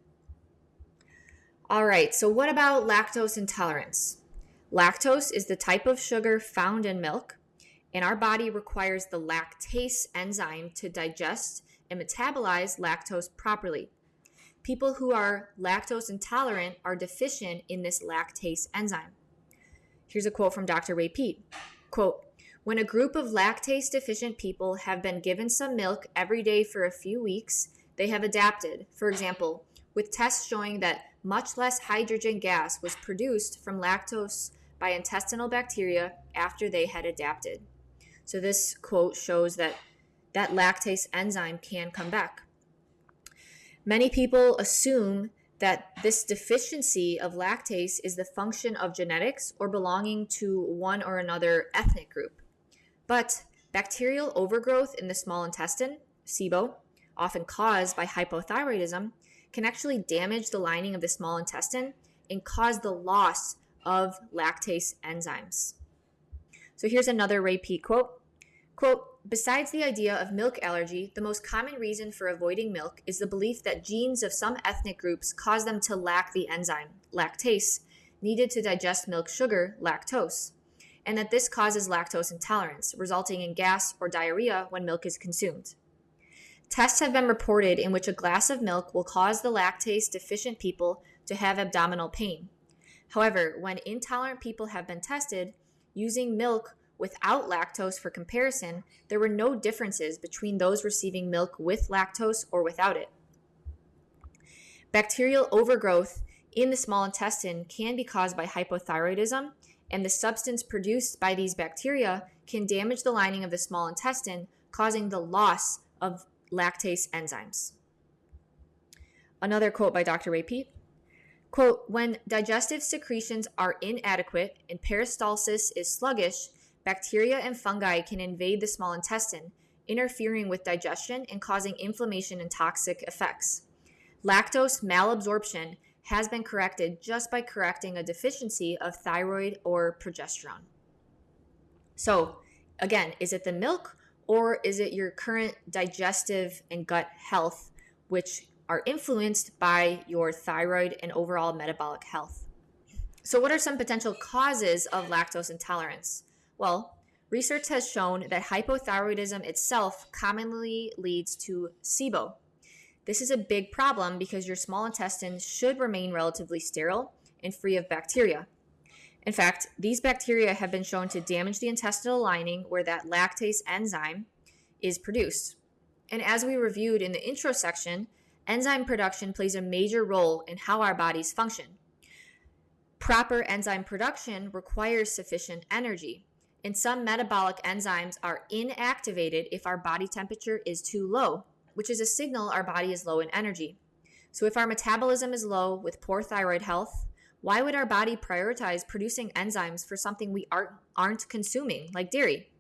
All right, so what about lactose intolerance? Lactose is the type of sugar found in milk, and our body requires the lactase enzyme to digest and metabolize lactose properly. People who are lactose intolerant are deficient in this lactase enzyme. Here's a quote from Dr. Ray Peat. Quote, "When a group of lactase deficient people have been given some milk every day for a few weeks, they have adapted. For example, with tests showing that much less hydrogen gas was produced from lactose by intestinal bacteria after they had adapted." So this quote shows that lactase enzyme can come back. Many people assume that this deficiency of lactase is the function of genetics or belonging to one or another ethnic group. But bacterial overgrowth in the small intestine, SIBO, often caused by hypothyroidism, can actually damage the lining of the small intestine and cause the loss of lactase enzymes. So here's another Ray Peat quote. Quote, "Besides the idea of milk allergy, the most common reason for avoiding milk is the belief that genes of some ethnic groups cause them to lack the enzyme, lactase, needed to digest milk sugar, lactose, and that this causes lactose intolerance, resulting in gas or diarrhea when milk is consumed. Tests have been reported in which a glass of milk will cause the lactase deficient people to have abdominal pain. However, when intolerant people have been tested, using milk without lactose for comparison, there were no differences between those receiving milk with lactose or without it. Bacterial overgrowth in the small intestine can be caused by hypothyroidism, and the substance produced by these bacteria can damage the lining of the small intestine, causing the loss of lactase enzymes." Another quote by Dr. Ray Peat. Quote, "When digestive secretions are inadequate and peristalsis is sluggish, bacteria and fungi can invade the small intestine, interfering with digestion and causing inflammation and toxic effects. Lactose malabsorption has been corrected just by correcting a deficiency of thyroid or progesterone." So, again, is it the milk or is it your current digestive and gut health, which are influenced by your thyroid and overall metabolic health? So, what are some potential causes of lactose intolerance? Well, research has shown that hypothyroidism itself commonly leads to SIBO. This is a big problem because your small intestine should remain relatively sterile and free of bacteria. In fact, these bacteria have been shown to damage the intestinal lining where that lactase enzyme is produced. And as we reviewed in the intro section, enzyme production plays a major role in how our bodies function. Proper enzyme production requires sufficient energy, and some metabolic enzymes are inactivated if our body temperature is too low, which is a signal our body is low in energy. So if our metabolism is low with poor thyroid health, why would our body prioritize producing enzymes for something we aren't consuming, like dairy?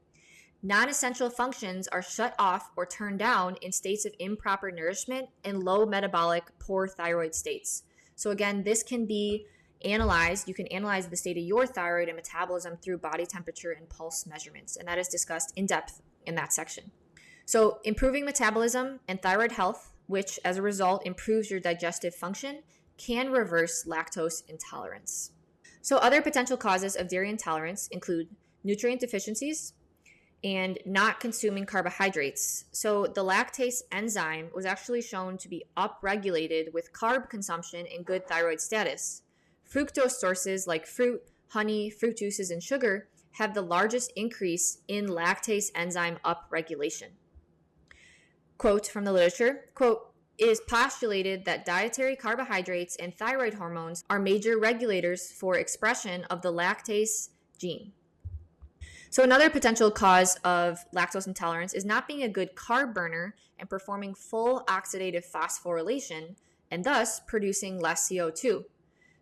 Non-essential functions are shut off or turned down in states of improper nourishment and low metabolic, poor thyroid states. So again, this can be analyzed. You can analyze the state of your thyroid and metabolism through body temperature and pulse measurements, and that is discussed in depth in that section. So improving metabolism and thyroid health, which as a result improves your digestive function, can reverse lactose intolerance. So other potential causes of dairy intolerance include nutrient deficiencies and not consuming carbohydrates. So the lactase enzyme was actually shown to be upregulated with carb consumption and good thyroid status. Fructose sources like fruit, honey, fruit juices, and sugar have the largest increase in lactase enzyme upregulation. Quote from the literature, quote, "It is postulated that dietary carbohydrates and thyroid hormones are major regulators for expression of the lactase gene." So another potential cause of lactose intolerance is not being a good carb burner and performing full oxidative phosphorylation, and thus producing less CO2.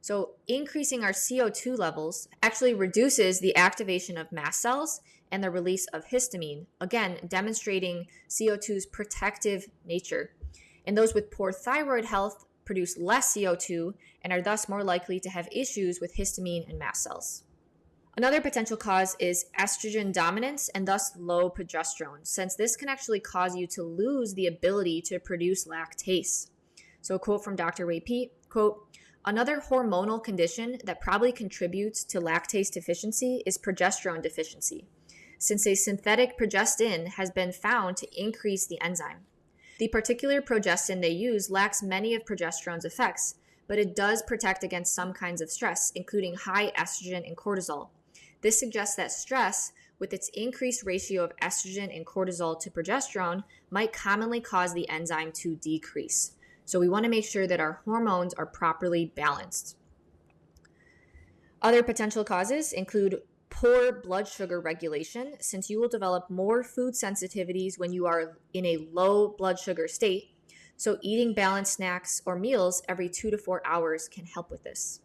So increasing our CO2 levels actually reduces the activation of mast cells and the release of histamine, again, demonstrating CO2's protective nature. And those with poor thyroid health produce less CO2 and are thus more likely to have issues with histamine and mast cells. Another potential cause is estrogen dominance and thus low progesterone, since this can actually cause you to lose the ability to produce lactase. So a quote from Dr. Ray Peat, quote, "Another hormonal condition that probably contributes to lactase deficiency is progesterone deficiency, since a synthetic progestin has been found to increase the enzyme. The particular progestin they use lacks many of progesterone's effects, but it does protect against some kinds of stress, including high estrogen and cortisol. This suggests that stress, with its increased ratio of estrogen and cortisol to progesterone, might commonly cause the enzyme to decrease." So we want to make sure that our hormones are properly balanced. Other potential causes include poor blood sugar regulation, since you will develop more food sensitivities when you are in a low blood sugar state. So eating balanced snacks or meals every 2 to 4 hours can help with this.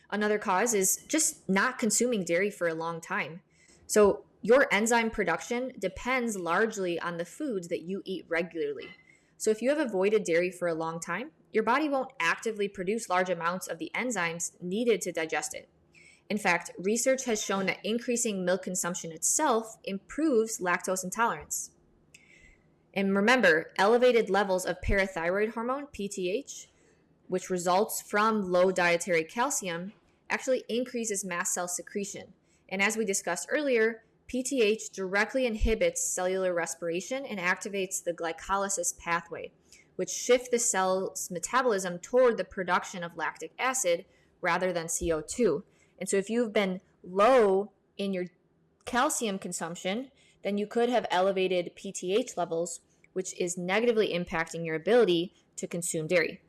Another cause is just not consuming dairy for a long time. So your enzyme production depends largely on the foods that you eat regularly. So if you have avoided dairy for a long time, your body won't actively produce large amounts of the enzymes needed to digest it. In fact, research has shown that increasing milk consumption itself improves lactose intolerance. And remember, elevated levels of parathyroid hormone, PTH, which results from low dietary calcium, actually increases mast cell secretion. And as we discussed earlier, PTH directly inhibits cellular respiration and activates the glycolysis pathway, which shifts the cell's metabolism toward the production of lactic acid rather than CO2. And so if you've been low in your calcium consumption, then you could have elevated PTH levels, which is negatively impacting your ability to consume dairy.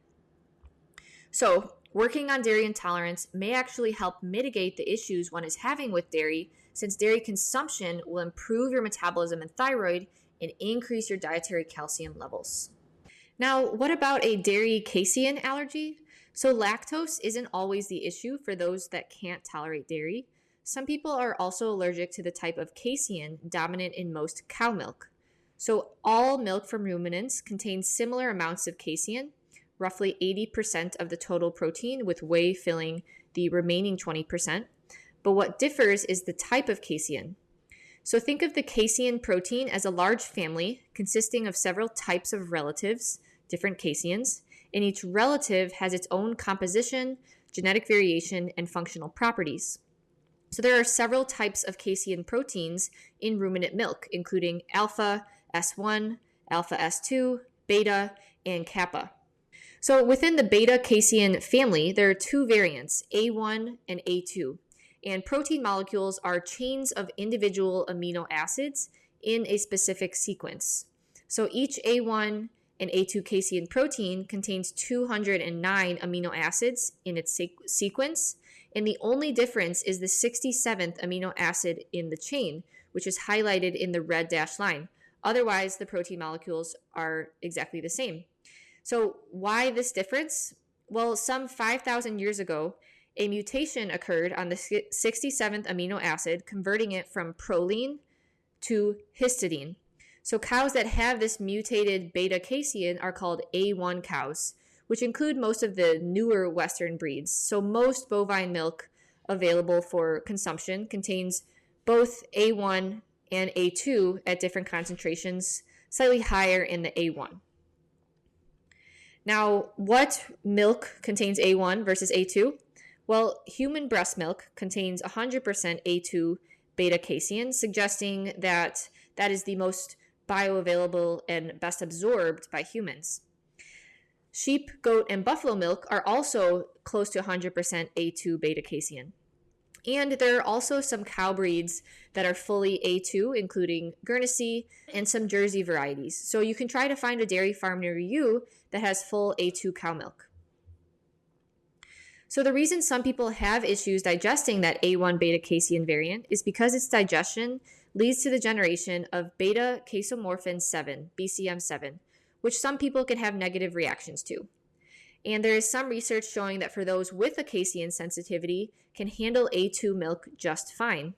So working on dairy intolerance may actually help mitigate the issues one is having with dairy, since dairy consumption will improve your metabolism and thyroid and increase your dietary calcium levels. Now, what about a dairy casein allergy? So lactose isn't always the issue for those that can't tolerate dairy. Some people are also allergic to the type of casein dominant in most cow milk. So all milk from ruminants contains similar amounts of casein, roughly 80% of the total protein, with whey filling the remaining 20%. But what differs is the type of casein. So think of the casein protein as a large family consisting of several types of relatives, different caseins, and each relative has its own composition, genetic variation, and functional properties. So there are several types of casein proteins in ruminant milk, including alpha, S1, alpha S2, beta, and kappa. So within the beta casein family, there are two variants, A1 and A2. And protein molecules are chains of individual amino acids in a specific sequence. So each A1 and A2 casein protein contains 209 amino acids in its sequence, and the only difference is the 67th amino acid in the chain, which is highlighted in the red dashed line. Otherwise, the protein molecules are exactly the same. So why this difference? Well, some 5,000 years ago, a mutation occurred on the 67th amino acid, converting it from proline to histidine. So cows that have this mutated beta casein are called A1 cows, which include most of the newer Western breeds. So most bovine milk available for consumption contains both A1 and A2 at different concentrations, slightly higher in the A1. Now, what milk contains A1 versus A2? Well, human breast milk contains 100% A2 beta casein, suggesting that that is the most bioavailable and best absorbed by humans. Sheep, goat, and buffalo milk are also close to 100% A2 beta casein. And there are also some cow breeds that are fully A2, including Guernsey and some Jersey varieties. So you can try to find a dairy farm near you that has full A2 cow milk. So the reason some people have issues digesting that A1 beta casein variant is because its digestion leads to the generation of beta casomorphin 7, BCM7, which some people can have negative reactions to. And there is some research showing that for those with a casein sensitivity can handle A2 milk just fine.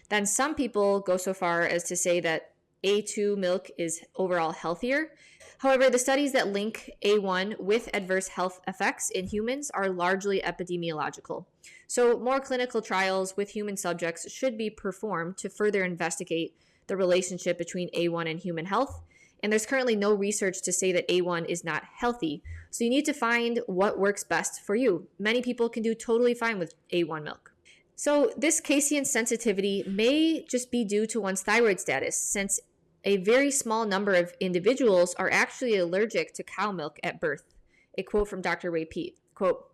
Then some people go so far as to say that A2 milk is overall healthier. However, the studies that link A1 with adverse health effects in humans are largely epidemiological. So more clinical trials with human subjects should be performed to further investigate the relationship between A1 and human health. And there's currently no research to say that A1 is not healthy. So you need to find what works best for you. Many people can do totally fine with A1 milk. So this casein sensitivity may just be due to one's thyroid status, since a very small number of individuals are actually allergic to cow milk at birth. A quote from Dr. Ray Peat, quote,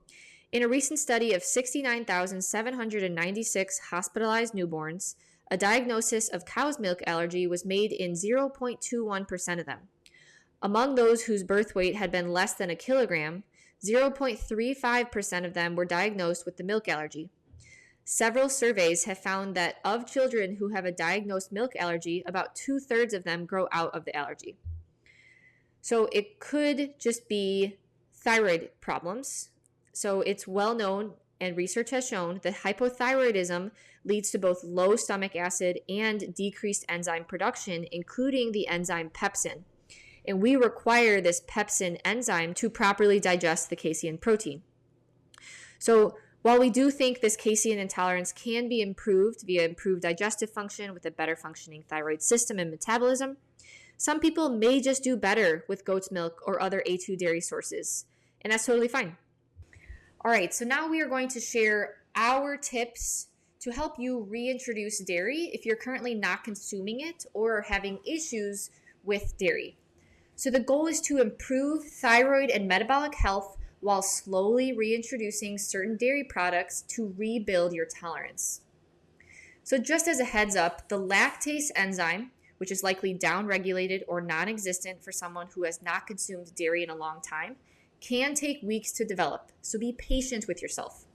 "In a recent study of 69,796 hospitalized newborns, a diagnosis of cow's milk allergy was made in 0.21% of them. Among those whose birth weight had been less than a kilogram, 0.35% of them were diagnosed with the milk allergy. Several surveys have found that of children who have a diagnosed milk allergy, about 2/3 of them grow out of the allergy." So it could just be thyroid problems. So it's well known, and research has shown that hypothyroidism leads to both low stomach acid and decreased enzyme production, including the enzyme pepsin. And we require this pepsin enzyme to properly digest the casein protein. So while we do think this casein intolerance can be improved via improved digestive function with a better functioning thyroid system and metabolism, some people may just do better with goat's milk or other A2 dairy sources, and that's totally fine. All right, so now we are going to share our tips to help you reintroduce dairy if you're currently not consuming it or are having issues with dairy. So the goal is to improve thyroid and metabolic health while slowly reintroducing certain dairy products to rebuild your tolerance. So just as a heads up, the lactase enzyme, which is likely downregulated or non-existent for someone who has not consumed dairy in a long time, can take weeks to develop. So be patient with yourself.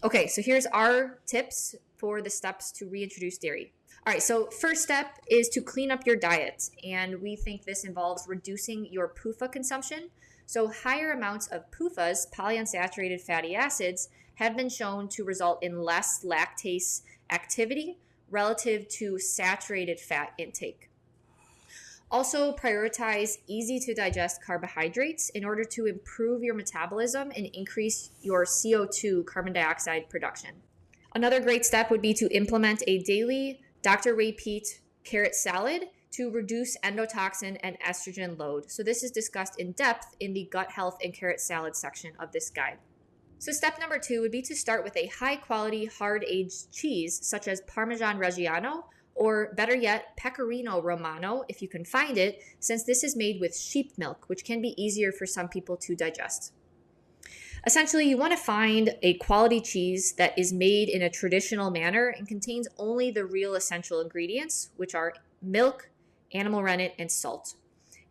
Okay, so here's our tips for the steps to reintroduce dairy. All right, so first step is to clean up your diet. And we think this involves reducing your PUFA consumption. So higher amounts of PUFAs, polyunsaturated fatty acids, have been shown to result in less lactase activity relative to saturated fat intake. Also, prioritize easy to digest carbohydrates in order to improve your metabolism and increase your CO2, carbon dioxide production. Another great step would be to implement a daily Dr. Ray Peat carrot salad to reduce endotoxin and estrogen load. So this is discussed in depth in the gut health and carrot salad section of this guide. So step number 2 would be to start with a high quality hard-aged cheese such as Parmesan Reggiano, or better yet, Pecorino Romano if you can find it, since this is made with sheep milk, which can be easier for some people to digest. Essentially, you want to find a quality cheese that is made in a traditional manner and contains only the real essential ingredients, which are milk, animal rennet, and salt.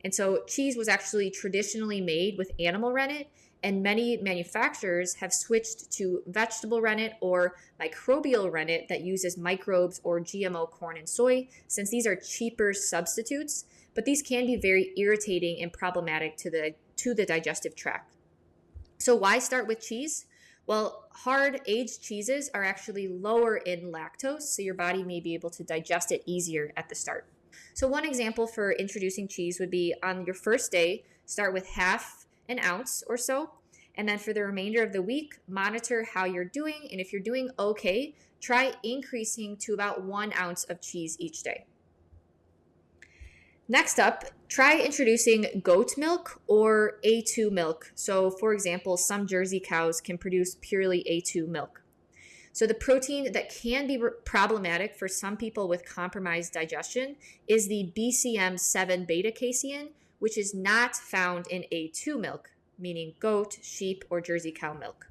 And so cheese was actually traditionally made with animal rennet, and many manufacturers have switched to vegetable rennet or microbial rennet that uses microbes or GMO corn and soy, since these are cheaper substitutes, but these can be very irritating and problematic to the digestive tract. So why start with cheese? Well, hard aged cheeses are actually lower in lactose, so your body may be able to digest it easier at the start. So one example for introducing cheese would be on your first day, start with half an ounce or so, and then for the remainder of the week, monitor how you're doing, and if you're doing okay, try increasing to about 1 ounce of cheese each day. Next up, try introducing goat milk or A2 milk. So for example, some Jersey cows can produce purely A2 milk. So the protein that can be problematic for some people with compromised digestion is the BCM7 beta casein, which is not found in A2 milk, meaning goat, sheep, or Jersey cow milk.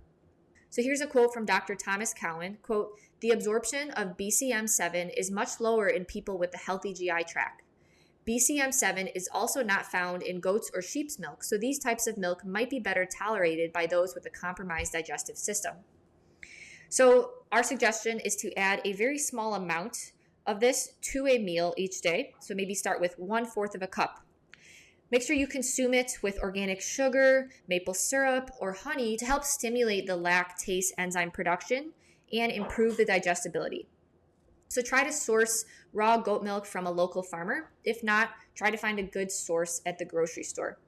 So here's a quote from Dr. Thomas Cowan, quote, "The absorption of BCM7 is much lower in people with a healthy GI tract. BCM7 is also not found in goats or sheep's milk, so these types of milk might be better tolerated by those with a compromised digestive system." So our suggestion is to add a very small amount of this to a meal each day. So maybe start with 1/4 of a cup. Make sure you consume it with organic sugar, maple syrup, or honey to help stimulate the lactase enzyme production and improve the digestibility. So try to source raw goat milk from a local farmer. If not, try to find a good source at the grocery store.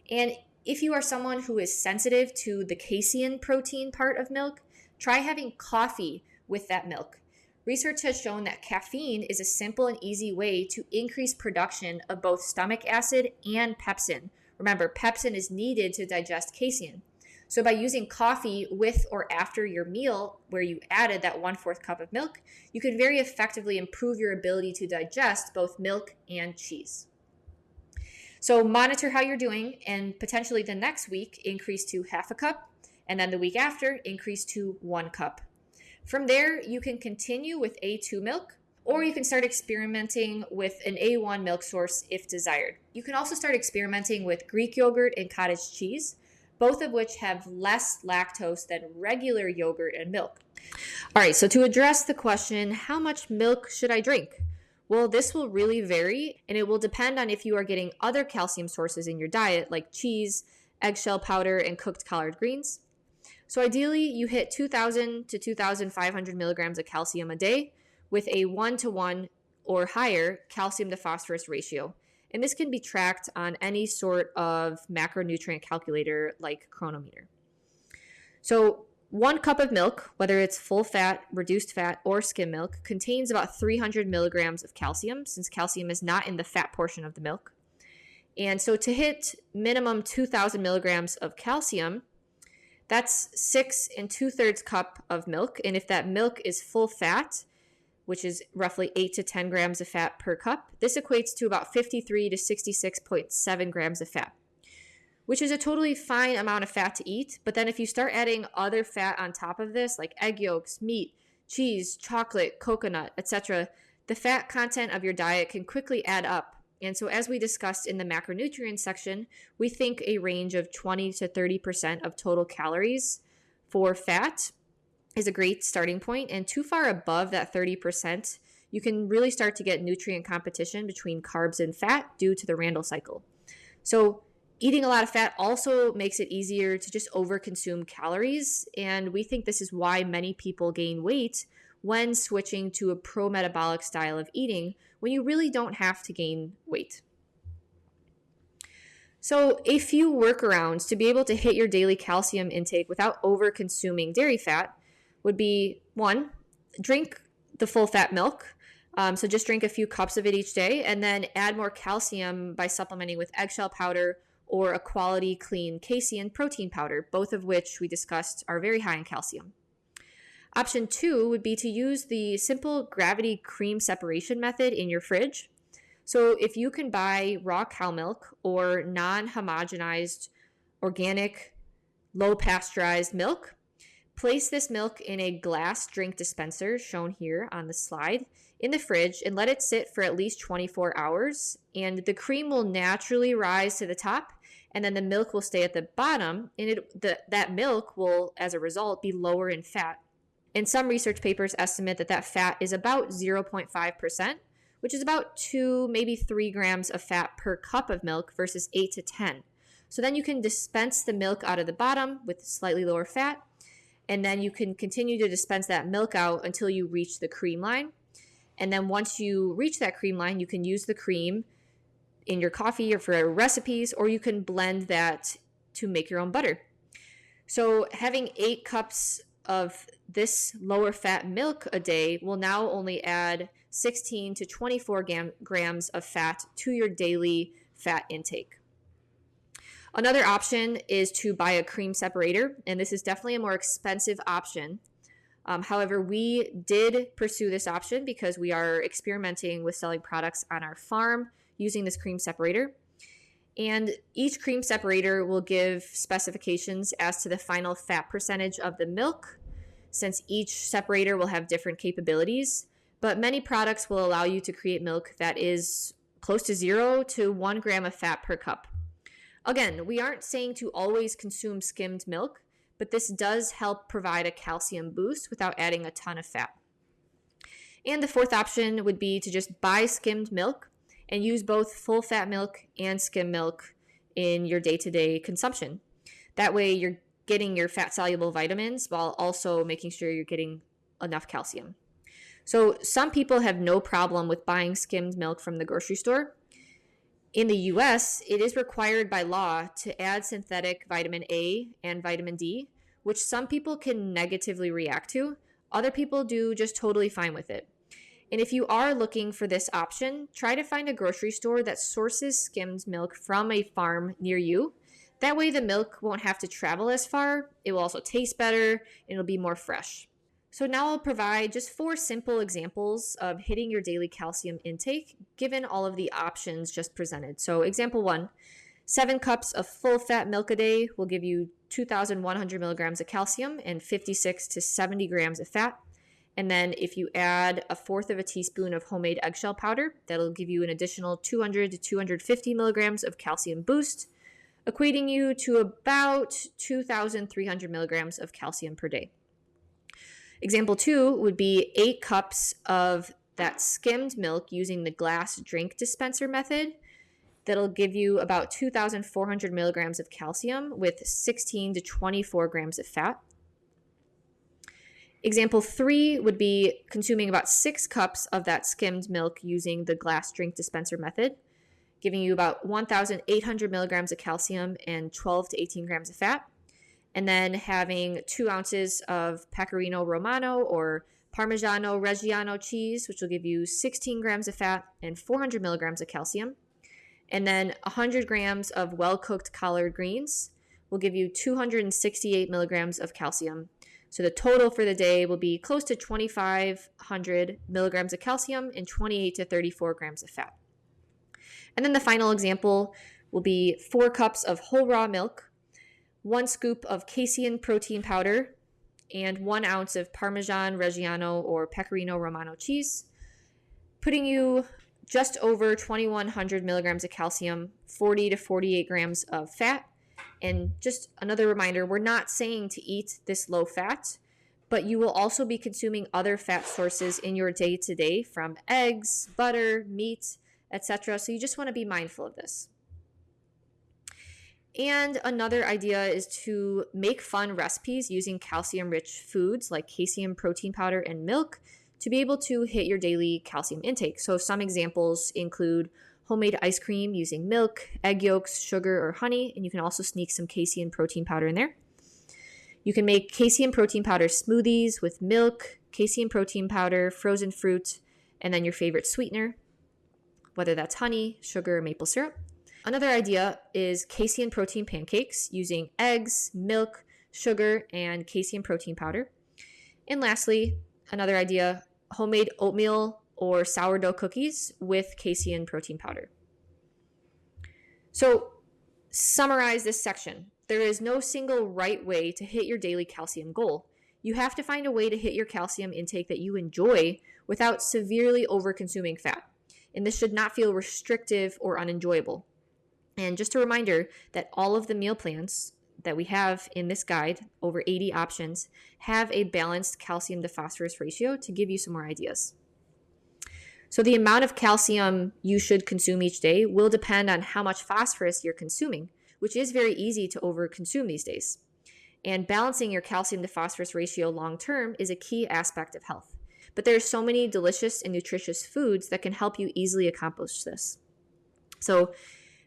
And if you are someone who is sensitive to the casein protein part of milk, try having coffee with that milk. Research has shown that caffeine is a simple and easy way to increase production of both stomach acid and pepsin. Remember, pepsin is needed to digest casein. So by using coffee with or after your meal where you added that 1/4 cup of milk, you can very effectively improve your ability to digest both milk and cheese. So monitor how you're doing, and potentially the next week increase to 1/2 cup, and then the week after increase to 1 cup. From there, you can continue with A2 milk, or you can start experimenting with an A1 milk source if desired. You can also start experimenting with Greek yogurt and cottage cheese, both of which have less lactose than regular yogurt and milk. All right, so to address the question, how much milk should I drink? Well, this will really vary, and it will depend on if you are getting other calcium sources in your diet, like cheese, eggshell powder, and cooked collard greens. So ideally, you hit 2,000 to 2,500 milligrams of calcium a day with a 1-to-1 or higher calcium to phosphorus ratio. And this can be tracked on any sort of macronutrient calculator like Chronometer. So 1 cup of milk, whether it's full fat, reduced fat, or skim milk, contains about 300 milligrams of calcium, since calcium is not in the fat portion of the milk. And so to hit minimum 2,000 milligrams of calcium, that's 6 2/3 cup of milk. And if that milk is full fat, which is roughly 8 to 10 grams of fat per cup, this equates to about 53 to 66.7 grams of fat, which is a totally fine amount of fat to eat. But then if you start adding other fat on top of this, like egg yolks, meat, cheese, chocolate, coconut, etc., the fat content of your diet can quickly add up. And so as we discussed in the macronutrient section, we think a range of 20 to 30% of total calories for fat is a great starting point. And too far above that 30%, you can really start to get nutrient competition between carbs and fat due to the Randle cycle. So eating a lot of fat also makes it easier to just overconsume calories. And we think this is why many people gain weight when switching to a pro-metabolic style of eating, when you really don't have to gain weight. So a few workarounds to be able to hit your daily calcium intake without over-consuming dairy fat would be, 1, drink the full fat milk. So just drink a few cups of it each day, and then add more calcium by supplementing with eggshell powder or a quality clean casein protein powder, both of which we discussed are very high in calcium. Option 2 would be to use the simple gravity cream separation method in your fridge. So if you can buy raw cow milk or non-homogenized, organic, low pasteurized milk, place this milk in a glass drink dispenser shown here on the slide in the fridge and let it sit for at least 24 hours. And the cream will naturally rise to the top, and then the milk will stay at the bottom, and that milk will, as a result, be lower in fat. And some research papers estimate that fat is about 0.5%, which is about 2, maybe 3 grams of fat per cup of milk versus 8 to 10. So then you can dispense the milk out of the bottom with slightly lower fat, and then you can continue to dispense that milk out until you reach the cream line. And then once you reach that cream line, you can use the cream in your coffee or for recipes, or you can blend that to make your own butter. So having 8 cups of this lower fat milk a day will now only add 16 to 24 grams of fat to your daily fat intake. Another option is to buy a cream separator, and this is definitely a more expensive option. However, we did pursue this option because we are experimenting with selling products on our farm using this cream separator. And each cream separator will give specifications as to the final fat percentage of the milk, since each separator will have different capabilities. But many products will allow you to create milk that is close to 0 to 1 gram of fat per cup. Again, we aren't saying to always consume skimmed milk, but this does help provide a calcium boost without adding a ton of fat. And the fourth option would be to just buy skimmed milk and use both full fat milk and skim milk in your day-to-day consumption. That way you're getting your fat-soluble vitamins while also making sure you're getting enough calcium. So some people have no problem with buying skimmed milk from the grocery store. In the US, it is required by law to add synthetic vitamin A and vitamin D, which some people can negatively react to. Other people do just totally fine with it. And if you are looking for this option, try to find a grocery store that sources skimmed milk from a farm near you. That way the milk won't have to travel as far, it will also taste better, and it'll be more fresh. So now I'll provide just 4 simple examples of hitting your daily calcium intake, given all of the options just presented. So example 1, 7 cups of full-fat milk a day will give you 2,100 milligrams of calcium and 56 to 70 grams of fat. And then if you add 1/4 of a teaspoon of homemade eggshell powder, that'll give you an additional 200 to 250 milligrams of calcium boost, equating you to about 2,300 milligrams of calcium per day. Example 2 would be 8 cups of that skimmed milk using the glass drink dispenser method. That'll give you about 2,400 milligrams of calcium with 16 to 24 grams of fat. Example 3 would be consuming about 6 cups of that skimmed milk using the glass drink dispenser method, giving you about 1,800 milligrams of calcium and 12 to 18 grams of fat. And then having 2 ounces of Pecorino Romano or Parmigiano Reggiano cheese, which will give you 16 grams of fat and 400 milligrams of calcium. And then 100 grams of well-cooked collard greens will give you 268 milligrams of calcium. So the total for the day will be close to 2,500 milligrams of calcium and 28 to 34 grams of fat. And then the final example will be 4 cups of whole raw milk, 1 scoop of casein protein powder, and 1 ounce of Parmesan Reggiano or Pecorino Romano cheese, putting you just over 2,100 milligrams of calcium, 40 to 48 grams of fat. And just another reminder, we're not saying to eat this low fat, but you will also be consuming other fat sources in your day-to-day from eggs, butter, meat, etc. So you just want to be mindful of this. And another idea is to make fun recipes using calcium-rich foods like casein protein powder and milk to be able to hit your daily calcium intake. So some examples include homemade ice cream using milk, egg yolks, sugar, or honey, and you can also sneak some casein protein powder in there. You can make casein protein powder smoothies with milk, casein protein powder, frozen fruit, and then your favorite sweetener, whether that's honey, sugar, or maple syrup. Another idea is casein protein pancakes using eggs, milk, sugar, and casein protein powder. And lastly, another idea, homemade oatmeal or sourdough cookies with casein protein powder. So, summarize this section. There is no single right way to hit your daily calcium goal. You have to find a way to hit your calcium intake that you enjoy without severely over-consuming fat. And this should not feel restrictive or unenjoyable. And just a reminder that all of the meal plans that we have in this guide, over 80 options, have a balanced calcium to phosphorus ratio to give you some more ideas. So the amount of calcium you should consume each day will depend on how much phosphorus you're consuming, which is very easy to overconsume these days. And balancing your calcium to phosphorus ratio long term is a key aspect of health. But there are so many delicious and nutritious foods that can help you easily accomplish this. So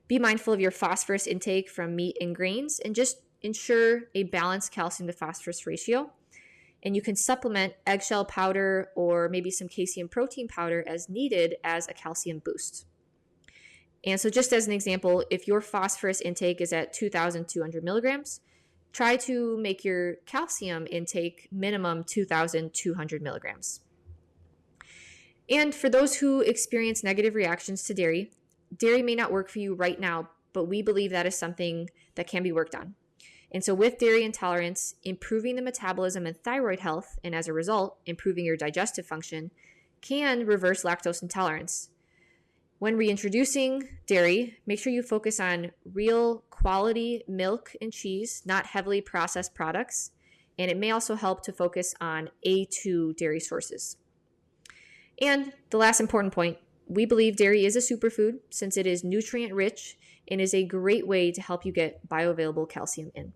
be mindful of your phosphorus intake from meat and grains and just ensure a balanced calcium to phosphorus ratio. And you can supplement eggshell powder or maybe some casein protein powder as needed as a calcium boost. And so just as an example, if your phosphorus intake is at 2,200 milligrams, try to make your calcium intake minimum 2,200 milligrams. And for those who experience negative reactions to dairy, dairy may not work for you right now, but we believe that is something that can be worked on. And so with dairy intolerance, improving the metabolism and thyroid health, and as a result, improving your digestive function, can reverse lactose intolerance. When reintroducing dairy, make sure you focus on real quality milk and cheese, not heavily processed products. And it may also help to focus on A2 dairy sources. And the last important point, we believe dairy is a superfood since it is nutrient rich and is a great way to help you get bioavailable calcium in.